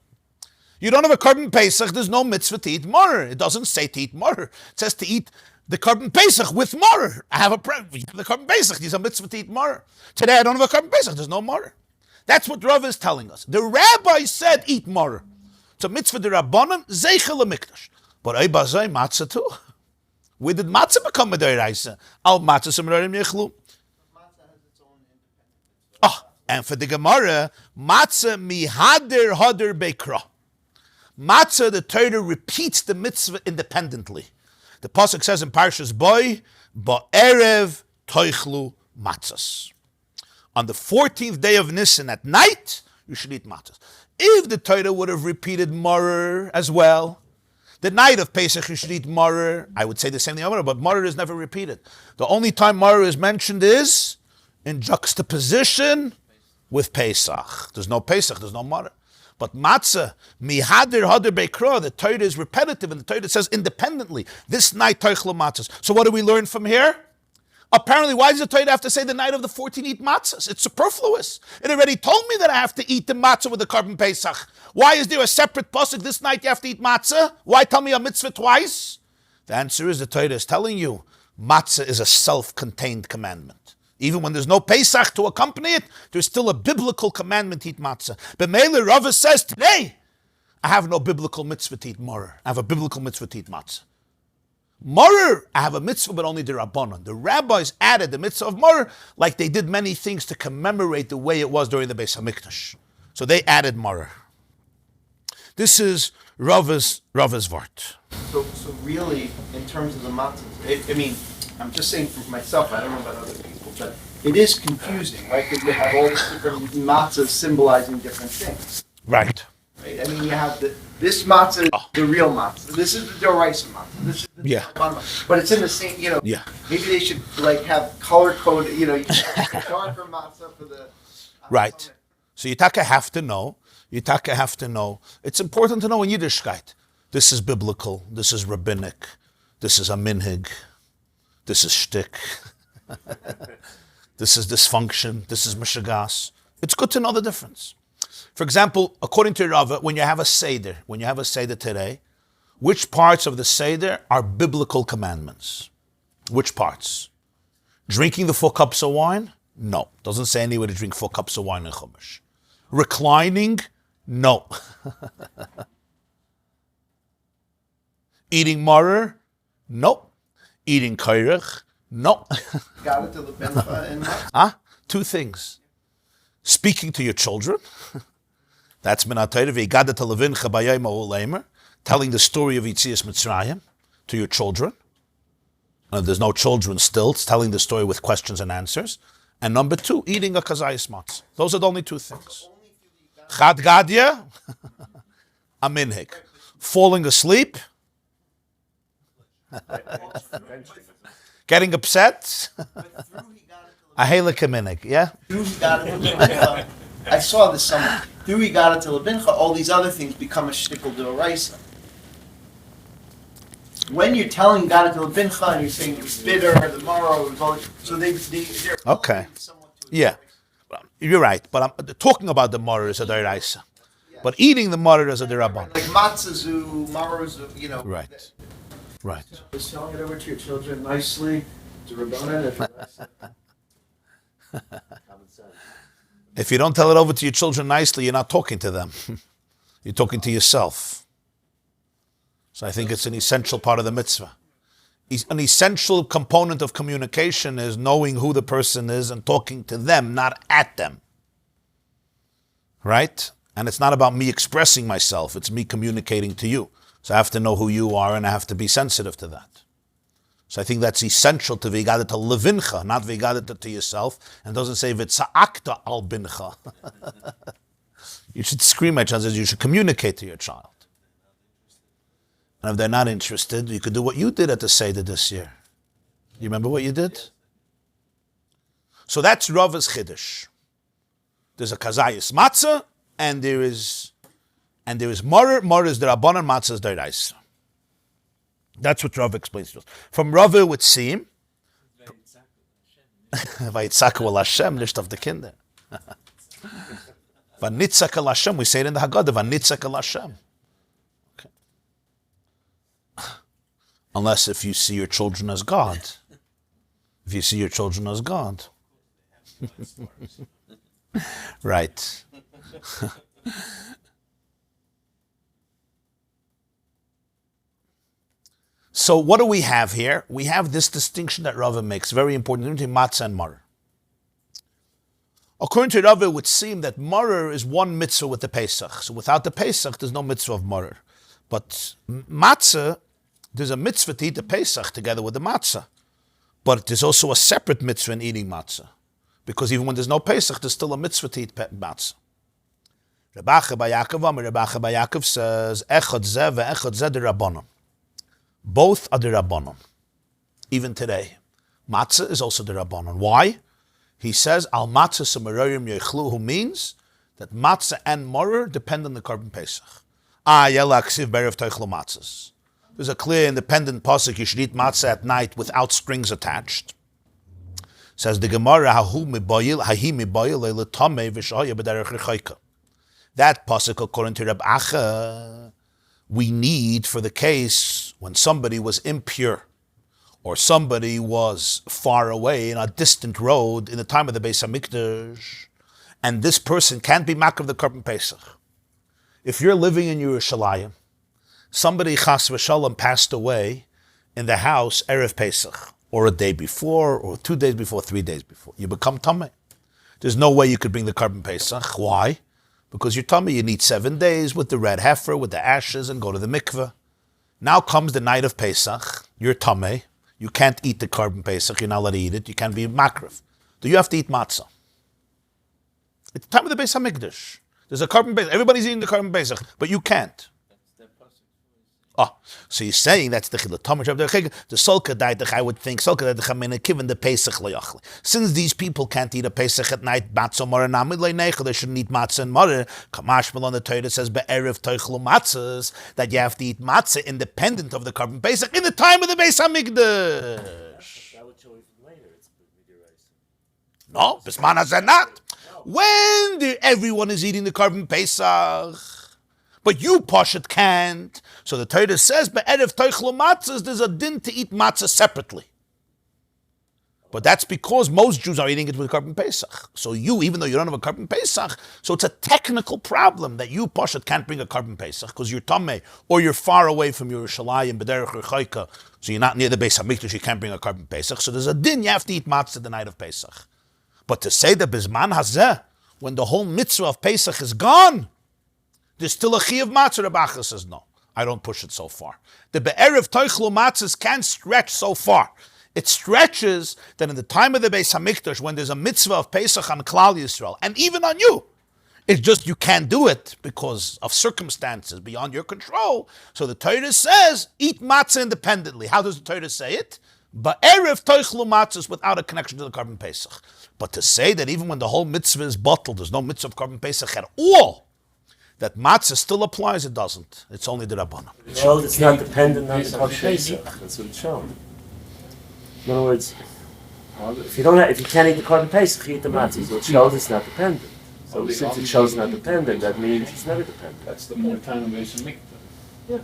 You don't have a korban pesach. There's no mitzvah to eat maror. It doesn't say to eat maror. It says to eat the korban pesach with maror. I have the korban pesach. There's a mitzvah to eat maror. Today I don't have a korban pesach. There's no maror. That's what Rav is telling us. The rabbi said eat maror. It's a mitzvah de rabbanan zeichel mikdash. But Eibazai matzah too. Where did matzah become a deraisa? Al matzah semrarim yechlu. Oh, and for the Gemara, matzah mihader hader bekra. Matzah, the Torah repeats the mitzvah independently. The pasuk says in Parshas boy, ba'erev toichlu matzahs. On the 14th day of Nisan at night, you should eat matzahs. If the Torah would have repeated maror as well, the night of Pesach you should eat maror, I would say the same thing, but maror is never repeated. The only time maror is mentioned is in juxtaposition with Pesach. There's no Pesach, there's no maror. But matzah, mihader hader beikra, the Torah is repetitive, and the Torah says independently, this night toichlu matzahs. So what do we learn from here? Apparently, why does the Torah have to say the night of the 14 eat matzahs? It's superfluous. It already told me that I have to eat the matzah with the korban pesach. Why is there a separate pasuk? This night you have to eat matzah. Why tell me a mitzvah twice? The answer is the Torah is telling you matzah is a self-contained commandment. Even when there's no pesach to accompany it, there's still a biblical commandment to eat matzah. But Mele Rava says today, I have no biblical mitzvah to eat maror. I have a biblical mitzvah to eat matzah. Maror, I have a mitzvah, but only the Rabbanon. The rabbis added the mitzvah of maror, like they did many things to commemorate the way it was during the Beis Hamikdash. So they added maror. This is Rava's vart. So really, in terms of the matzahs, I mean, I'm just saying for myself, I don't know about other people, but it is confusing, right? Because you have all these different matzahs symbolizing different things. Right. Right? I mean, you have this matzah is the real matzah. This is the doraisa matzah. This is the matzah. But it's in the same, maybe they should like have color code, you can have darker matzah for the... Right. So Yitaka have to know. It's important to know in Yiddishkeit. This is biblical. This is rabbinic. This is a minhig. This is shtick. This is dysfunction. This is mishagas. It's good to know the difference. For example, according to Rava, when you have a Seder today, which parts of the Seder are biblical commandments? Which parts? Drinking the 4 cups of wine? No. Doesn't say anywhere to drink 4 cups of wine in Chumash. Reclining? No. Eating maror? No. Eating Korach? No. Got it to the benefit and 2 things. Speaking to your children. That's Minatayr V'Igada Televincha B'Yayim Ha'Oleimer, telling the story of Yitzias Mitzrayim to your children. And there's no children still. It's telling the story with questions and answers. And number 2, eating a kazayis matzah. Those are the only 2 things. Chad Gadya, a minhig. Falling asleep, getting upset, a halak minhig. Yeah. I saw this somewhere. Through Higada to Lebincha, all these other things become a shtickle d'oraisa. When you're telling Higada to Lebincha and you're saying it was bitter, the maror, so they're okay. Yeah, you're right. But I'm talking about the maror as a d'oraisa. But eating the maror as a d'rabban. Like matzazu, marozu, Right. Just telling it over to your children nicely, to Rabbanan. If you don't tell it over to your children nicely, you're not talking to them. You're talking to yourself. So I think it's an essential part of the mitzvah. An essential component of communication is knowing who the person is and talking to them, not at them. Right? And it's not about me expressing myself, it's me communicating to you. So I have to know who you are and I have to be sensitive to that. So I think that's essential to V'Igadata Levincha, not V'Igadata to yourself, and doesn't say V'Tza'akta al bincha. You should scream at your child, you should communicate to your child. And if they're not interested, you could do what you did at the Seder this year. You remember what you did? So that's Rava's Chiddush. There's a Kazayas Matzah, and there is Morer. Morer is the Rabbanan, Matzah is the Reisa. That's what Rav explains to us. From Rav it would seem, Vayitzaku al Hashem, nicht auf the Kinder. Vanitzak al Hashem, we say it in the Haggadah, Vanitzak al Hashem. Okay. Unless if you see your children as God. If you see your children as God. Right. So what do we have here? We have this distinction that Rava makes, very important, between matzah and maror. According to Rava, it would seem that maror is one mitzvah with the Pesach. So without the Pesach, there's no mitzvah of maror. But matzah, there's a mitzvah to eat the Pesach together with the matzah. But there's also a separate mitzvah in eating matzah. Because even when there's no Pesach, there's still a mitzvah to eat matzah. Rabbi Yaakov says, Echad zeh ve'echad zeh de Rabbanon. Both are the Rabbanon. Even today. Matzah is also the Rabbanon. Why? He says, Al matzah samaroyim yechlu, who means that matzah and maror depend on the Korban Pesach. There's a clear independent pasuk, you should eat matzah at night without strings attached. Says the Gemara, that pasuk, according to Rabbi Acha, we need for the case when somebody was impure or somebody was far away in a distant road in the time of the Beis HaMikdash, and this person can't be makar of the Korban Pesach. If you're living in Yerushalayim, somebody chas v'shalom passed away in the house Erev Pesach, or a day before, or 2 days before, 3 days before, you become tameh. There's no way you could bring the Korban Pesach. Why? Because you're tameh, you need 7 days with the red heifer, with the ashes, and go to the mikveh. Now comes the night of Pesach, you're tameh, you can't eat the Korban Pesach, you're not allowed to eat it, you can't be makriv. Do you have to eat matzah? It's the time of the Beis HaMikdash. There's a Korban Pesach, everybody's eating the Korban Pesach, but you can't. Oh, so you're saying that's the chilul Tomer of the Solka Daitach, I would think, Solka Daitach, given the Pesach Loyachli. Since these people can't eat a Pesach at night, matzah Moreh Namid Loyneichel, they shouldn't eat matzah and Moreh. Kamash Malon, the Torah says, Be'erev Toichlu Matzahs, that you have to eat matzah independent of the Korban Pesach in the time of the Beis HaMikdash. That would show even later, it's Midirais. No, Bisman Hazeh not. When everyone is eating the Korban Pesach, but you, Poshet, can't. So the Torah says, Be'erev toichlu matzahs, there's a din to eat matzah separately. But that's because most Jews are eating it with Korban Pesach. So you, even though you don't have a Korban Pesach, so it's a technical problem that you, Poshet, can't bring a Korban Pesach because you're tameh, or you're far away from Yerushalayim, B'derech Rechaika, so you're not near the Beis HaMikdash, you can't bring a Korban Pesach. So there's a din, you have to eat matzah the night of Pesach. But to say that Bizman Hazeh, when the whole mitzvah of Pesach is gone, there's still a chi of matzah. Rabbi Acha says, no, I don't push it so far. The be'erev toichlu matzahs can't stretch so far. It stretches that in the time of the Beis HaMikdash, when there's a mitzvah of Pesach on Klal Yisrael, and even on you, it's just you can't do it because of circumstances beyond your control. So the Torah says, eat matzah independently. How does the Torah say it? Be'erev toichlu matzahs, without a connection to the Korban Pesach. But to say that even when the whole mitzvah is bottled, there's no mitzvah of Korban Pesach at all, that matzah still applies, it doesn't. It's only the Rabbanan. It shows it's not dependent on the Korban Pesach. That's what it shows. In other words, if you can't eat the Korban Pesach, you eat the matzah. So it shows it's not dependent. So since it shows not dependent, that means it's never dependent. That's the more time of Beis HaMikdash. Yeah.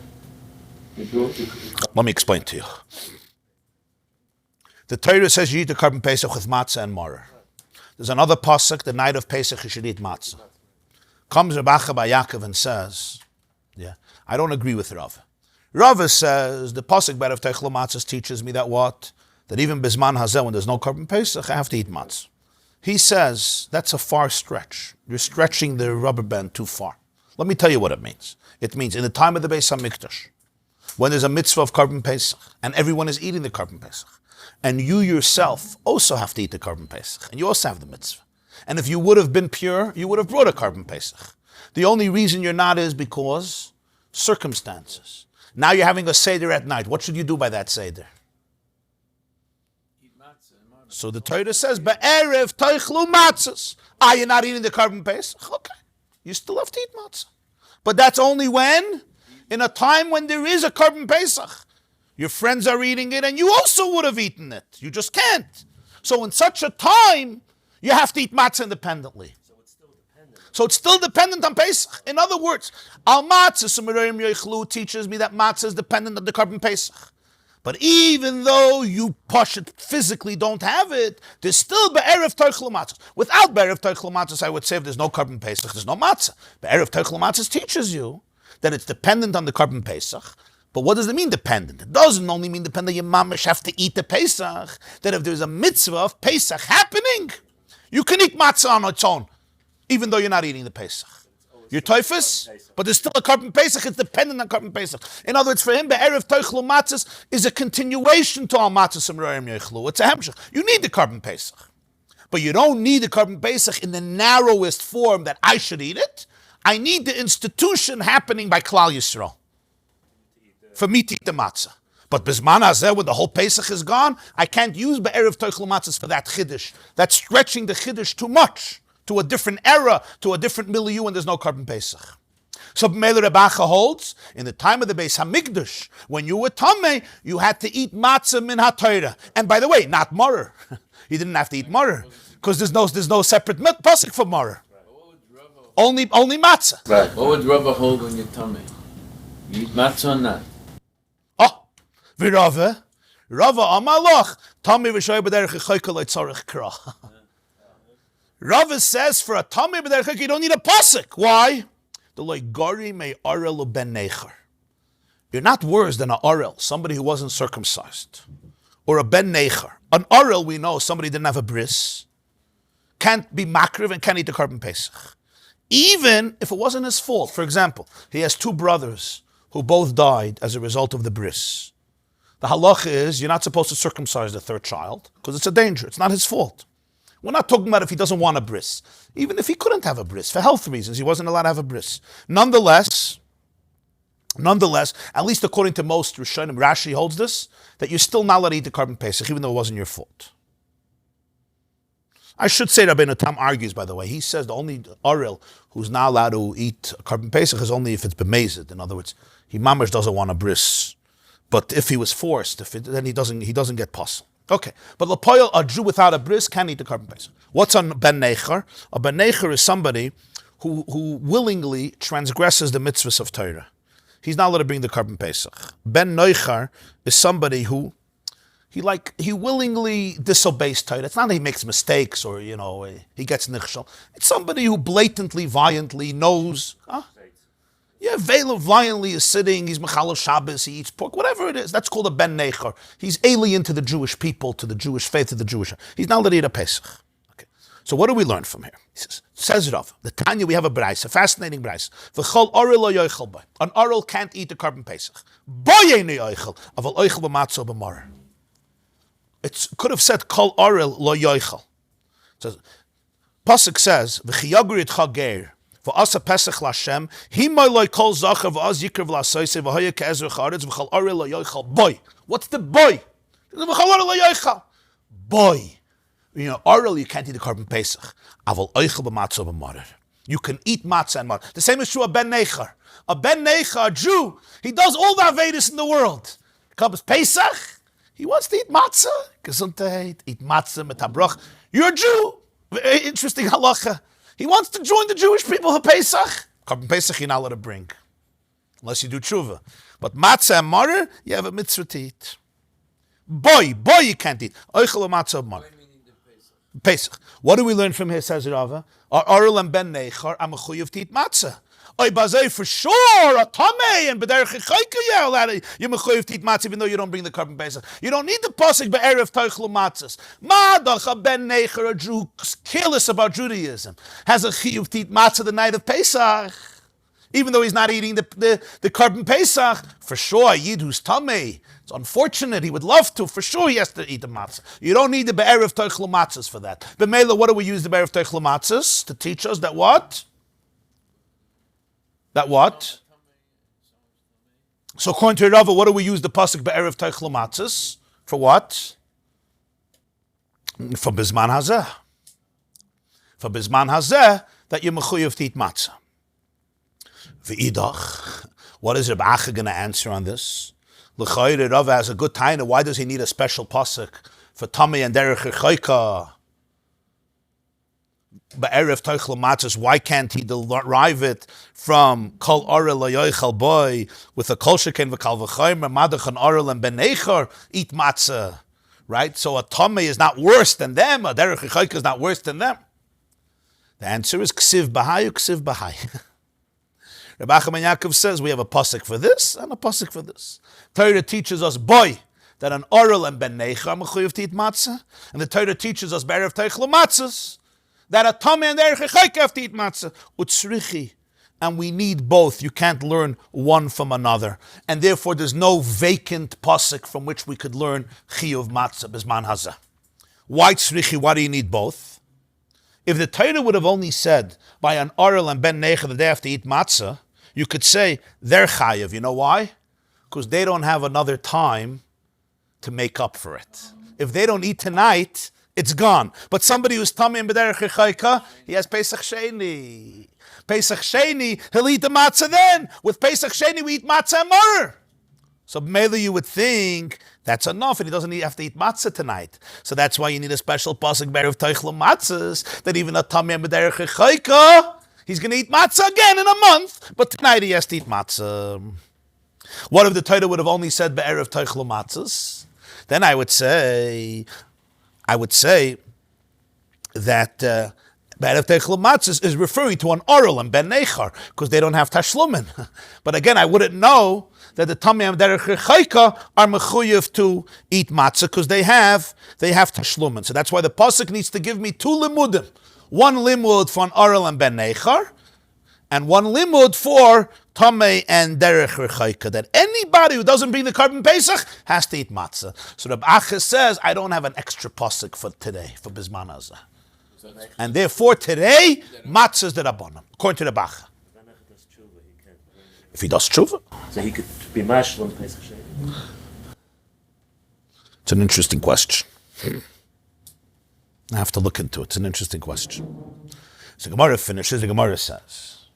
Let me explain to you. The Torah says you eat the Korban Pesach with matzah and maror. There's another pasuk, the night of Pesach you should eat matzah. Comes Rabbi Yaakov and says, I don't agree with Rav. Rav says, the pasuk Be'erev toichlu matzahs teaches me that what? That even Bizman Hazeh, when there's no Korban Pesach, I have to eat matzah. He says, that's a far stretch. You're stretching the rubber band too far. Let me tell you what it means. It means in the time of the Beis HaMikdash, when there's a mitzvah of Korban Pesach, and everyone is eating the Korban Pesach, and you yourself also have to eat the Korban Pesach, and you also have the mitzvah. And if you would have been pure, you would have brought a Korban Pesach. The only reason you're not is because circumstances. Now you're having a Seder at night. What should you do by that Seder? Eat matzah. So the Torah says, Be'erev toichlu matzahs. You're not eating the carbon Pesach? Okay. You still have to eat matzah. But that's only when? In a time when there is a carbon Pesach. Your friends are eating it and you also would have eaten it. You just can't. So in such a time, you have to eat matzah independently. So it's still dependent on Pesach. In other words, al matzah sumeroyim yoichlu teaches me that matzah is dependent on the carbon Pesach. But even though you pashut physically don't have it, there's still be'erev toichlu matzah. Without be'erev toichlu matzah, I would say if there's no carbon Pesach, there's no matzah. Be'erev toichlu matzah teaches you that it's dependent on the carbon Pesach. But what does it mean dependent? It doesn't only mean dependent that your mamash have to eat the Pesach. That if there's a mitzvah of Pesach happening, you can eat matzah on its own, even though you're not eating the Pesach. You're toifus, but there's still a carbon Pesach. It's dependent on carbon Pesach. In other words, for him, be'erev toichlu matzahs is a continuation to al matzahs amroyim yoichlu. It's a hemshech. You need the carbon Pesach, but you don't need the carbon Pesach in the narrowest form that I should eat it. I need the institution happening by Klal Yisrael for me to eat the matzah. But Bisman Hazeh, when the whole Pesach is gone, I can't use be'erev toichlu matzahs for that chiddush. That's stretching the chiddush too much, to a different era, to a different milieu, and there's no carbon Pesach. So Mele Rebacha holds, in the time of the Beis Hamikdash, when you were Tameh, you had to eat matzah min ha-Torah. And by the way, not maror. You didn't have to eat maror, because there's no separate pasuk for maror. Only matzah. Right. What would Rabbi hold when you're tummy? You eat matzah or not? Oh, v'Rava amalach Tameh v'shoy b'derech echoyka lo tzarech kra. Rava says for a Tameh b'derech you don't need a pasuk. Why? The loigari may arel ben necher. You're not worse than an arel, somebody who wasn't circumcised, or a ben necher. An arel, we know, somebody didn't have a bris, can't be makriv and can't eat the carbon Pesach. Even if it wasn't his fault. For example, he has two brothers who both died as a result of the bris. The halacha is you're not supposed to circumcise the third child because it's a danger. It's not his fault. We're not talking about if he doesn't want a bris. Even if he couldn't have a bris, for health reasons, he wasn't allowed to have a bris. Nonetheless, at least according to most Rishonim, Rashi holds this, that you're still not allowed to eat the carbon Pesach, even though it wasn't your fault. I should say Rabbeinu Tam argues, by the way. He says the only Aril who's not allowed to eat carbon Pesach is only if it's bemazed. In other words, he mamash doesn't want a bris. But if he was forced, then he doesn't get puzzle. Okay, but Lapoil, a Jew without a bris can eat the carbon Pesach. What's on Ben Necher? A Ben Necher is somebody who willingly transgresses the mitzvahs of Torah. He's not allowed to bring the carbon Pesach. Ben Necher is somebody who he willingly disobeys Torah. It's not that he makes mistakes or he gets nichshel. It's somebody who blatantly, violently knows. Yeah, Vela violently is sitting, he's Mechal Shabbos, he eats pork, whatever it is. That's called a Ben Necher. He's alien to the Jewish people, to the Jewish faith, to the Jewish. He's not allowed to eat a Pesach. Okay. So what do we learn from here? He says Rav, the Tanya, we have a braisa, a fascinating braisa. V'chol orel lo yoichel by. An orel can't eat the carbon Pesach. Boyeni yoichel, aval oichel b'matzo b'mar. It could have said kol orel lo yoichel. Pasuk says, v'chiyagrit chager. V'asa Pesach l'Hashem, himay loy kol zacher v'az yikrev l'asayse v'hoya ke'ezer charetz v'chal orel lo yoichel. Boy. What's the boy? V'chal orel lo yoichel. Boy. Orel, you can't eat the carbon Pesach. Aval oichel b'matzah b'marer. You can eat matzah and matzah. The same is true of Ben Necher. A Ben Necher, a Jew, he does all the Avedis in the world. Comes Pesach, he wants to eat matzah. Gesundheit, eat matzah, metabrach. You're a Jew. Very interesting halacha. He wants to join the Jewish people for Pesach. Carbon Pesach you're not allowed to bring, unless you do tshuva. But matzah and marer, you have a mitzvah to eat. Boy, you can't eat. Oichel matzah and marer. Pesach. What do we learn from here, says Rava? Arel and Ben Necher are mechuyev to eat matzah. Oy bazei for sure, a tamei and b'derech chayka you're mechuyev to eat matzah even though you don't bring the carbon Pesach. You don't need the pasuk be'erev toichlu matzahs. Madach a Ben Necher, a Jew careless about Judaism, has a chiyuv to eat matzah the night of Pesach, even though he's not eating the carbon Pesach. For sure, a yid who's tamei, it's unfortunate, he would love to, for sure he has to eat the matzah. You don't need the be'erev toichlu matzahs for that. But Mela, what do we use the be'erev toichlu matzahs? To teach us that what? That what? So according to Rava, what do we use the pasuk be'erev teichel matzos? For what? For bizman hazeh. For bizman hazeh, that you're mechuyev to eat matzah. V'idach, what is Rabbi Acha going to answer on this? L'chayre Rava has a good taina. Why does he need a special pasuk for tamei and derech rechaika? Be'erev teichel matzos, why can't he derive it from kol orel layoichal boy with a kol sheken v'kal v'chaymer madach and orel and ben nechor eat matzah, right? So a tamei is not worse than them. A derech rechaika is not worse than them. The answer is ksiv b'hai, ksiv b'hai. Rabbi Chaim Yaakov says we have a pasuk for this and a pasuk for this. Torah teaches us boy that an orel and ben nechor are mechuyev to eat matzah, and the Torah teaches us be'erev teichel matzos that a tamei and derech rechaika have to eat matzah. Utzrichi, and we need both. You can't learn one from another, and therefore there's no vacant pasuk from which we could learn chiyuv matzah bizman hazeh. Why tzrichi? Why do you need both? If the Torah would have only said by an orel and ben nechor that they have to eat matzah, you could say they're chayiv. You know why? Because they don't have another time to make up for it. If they don't eat tonight, it's gone. But somebody who's tamei and b'derech rechaika, he has Pesach Sheni. Pesach Sheni, he'll eat the matzah then. With Pesach Sheni, we eat matzah and maror. So maybe you would think that's enough, and he doesn't have to eat matzah tonight. So that's why you need a special pasuk be'erev teichel matzos, that even a tamei and b'derech rechaika, he's going to eat matzah again in a month, but tonight he has to eat matzah. What if the Torah would have only said be'erev teichel matzos? Then I would say that be'erev teichel matzos is referring to an orel and ben nechor, because they don't have tashlumin. But again, I wouldn't know that the tamei and derech rechaika are mechuyev to eat matzah, because they have tashlumin. So that's why the pasuk needs to give me two limudim. One limud for an orel and ben nechor, and one limud for tamei and derech rechaika, that anybody who doesn't bring the carbon pesach has to eat matzah. So Rabbi Acha says, I don't have an extra pasuk for today, for bizman hazeh. And therefore today, matzah is the rabbanon, according to Rabbi Acha. If he does tshuva. So he could be mashal on Pesach Sheni. It's an interesting question. I have to look into it. It's an interesting question. So the Gemara finishes, the Gemara says,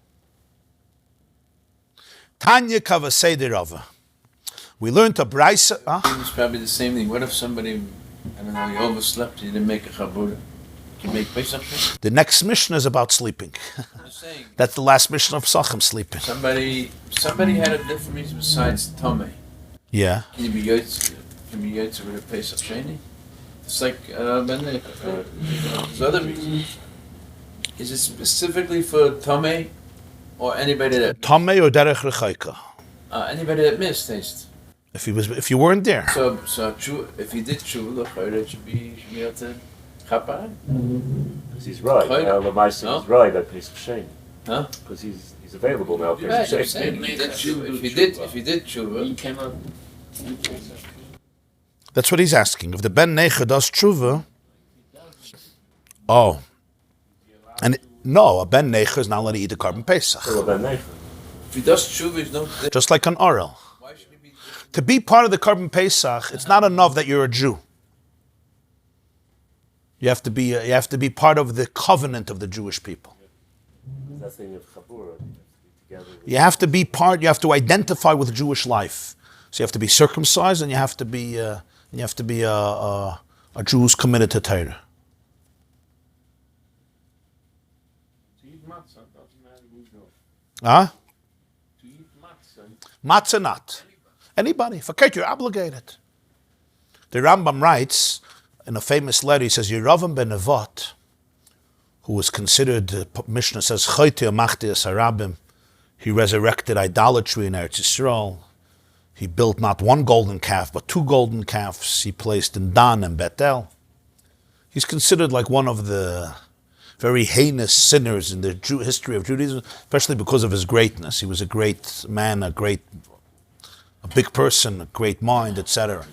Tanya kavasei de Rava. We learned a brisa. It's probably the same thing. What if somebody, I don't know, you overslept, you didn't make a chabura? Can you make Pesach Sheni? The next Mishnah is about sleeping. I'm just saying. That's the last Mishnah of Pesachim, sleeping. Somebody had a different reason besides tamei. Yeah. Can you be yotze with a Pesach Sheni? It's like there's other reasons. Is it specifically for tamei, or anybody that Tamei or derech rechaika? Anybody that missed taste? If you weren't there. So if he did tshuva, it should be able to chapa. Because he's right. The Monsey is right at Pesach Sheni. Huh? Because he's available now. Yeah, Pesach I'm Sheni. saying if he did tshuva, He cannot. That's what he's asking. If the ben nechor does tshuva, no, a ben nechor is not allowed to eat the carbon pesach. So Ben Nechor. if he does tshuva, he's no. Just like an orel. Why should he be? To be part of the carbon pesach, it's not enough that you're a Jew. You have to be part of the covenant of the Jewish people. That thing of Chabura. You have to be part. You have to identify with Jewish life. So you have to be circumcised, and you have to be a Jew who's committed to Torah. To eat matzah doesn't matter who's doing. Huh? To eat matzah. Matzah not. Anybody. Fakir, you're obligated. The Rambam writes in a famous letter, he says, Yeravam ben Nevat, who was considered, the Mishnah says, Choyte Amachti Sarabim, he resurrected idolatry in Eretz Yisrael. He built not one golden calf, but two golden calves he placed in Dan and Bethel. He's considered like one of the very heinous sinners in the history of Judaism, especially because of his greatness. He was a great man, a big person, a great mind, etc.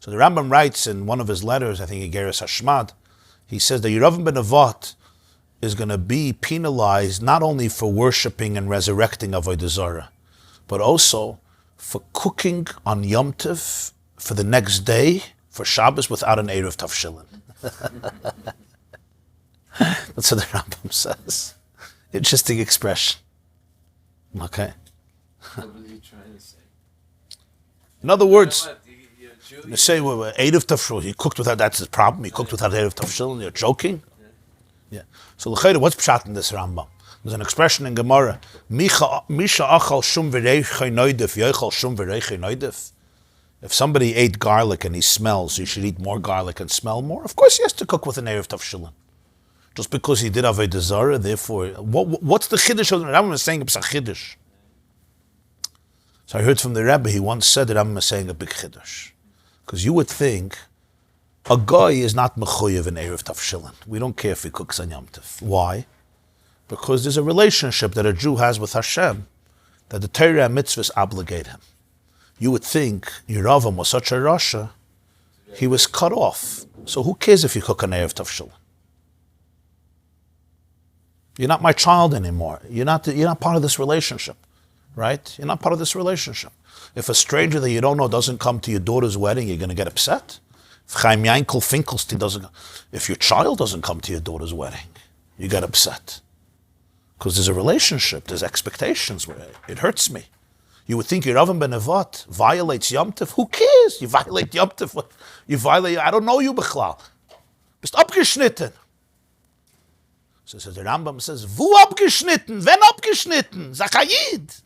So the Rambam writes in one of his letters, I think Igeres Hashmad, he says that Yeravam ben Nevat is going to be penalized not only for worshipping and resurrecting Avodah Zarah, but also for cooking on Yom Tov for the next day for Shabbos without an Erev Tavshilin. That's what the Rambam says. Interesting expression. Okay. What was he trying to say? In other words, You're a Jew, you say, well, Erev Tavshilin, he cooked without, that's his problem, he cooked without Erev Tavshilin, you're joking? Yeah. So, l'chayre, what's pshat in this Rambam? There's an expression in Gemara, Misha achal shum v'reichei noidef, yochal shum v'reichei noidef. If somebody ate garlic and he smells, he should eat more garlic and smell more. Of course he has to cook with an Erev Tavshilin. Just because he did Avodah Zarah, therefore, what's the chiddush of the Rambam is saying? It's a chiddush. So I heard from the Rabbi, he once said that Rambam is saying a big chiddush. Because you would think, a guy is not mechuyev in Erev Tavshilin. We don't care if he cooks on Yom Tov. Why? Because there's a relationship that a Jew has with Hashem that the Torah and mitzvahs obligate him. You would think Yeravam was such a rasha, he was cut off. So who cares if you cook on Erev Tavshilin? You're not my child anymore. You're not part of this relationship, right? You're not part of this relationship. If a stranger that you don't know doesn't come to your daughter's wedding, you're going to get upset. If Chaim Finkelstein doesn't, if your child doesn't come to your daughter's wedding, you get upset. Because there's a relationship, there's expectations where it hurts me. You would think Yeravam ben Nevat violates Yom Tov. Who cares? You violate Yom Tov. You violate, I don't know you bechlal. Bist abgeschnitten. So the Rambam says, Wo abgeschnitten? When abgeschnitten? Zachayid.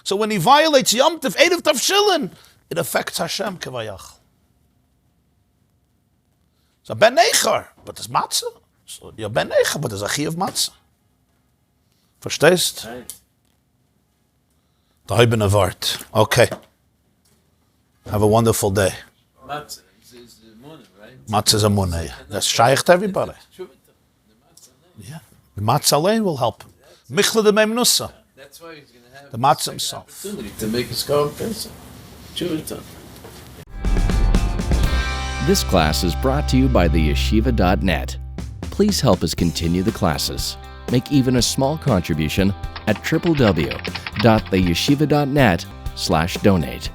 So when he violates Yom Tov, Erev Tavshilin, it affects Hashem kevayach. So ben Eicher, but there's matzah. So you're ben Eicher, but there's a chi of matzah. Verstehst? The Heuben of art. Okay. Have a wonderful day. Matzah is the moon, right? Matzah is a munay. That's shaykh to everybody. Yeah. The matzah lane will help. Michla de meimnusa. That's why he's going to have The matzah himself. opportunity to make his Korach person. This class is brought to you by theyeshiva.net. Please help us continue the classes. Make even a small contribution at www.theyeshiva.net/donate.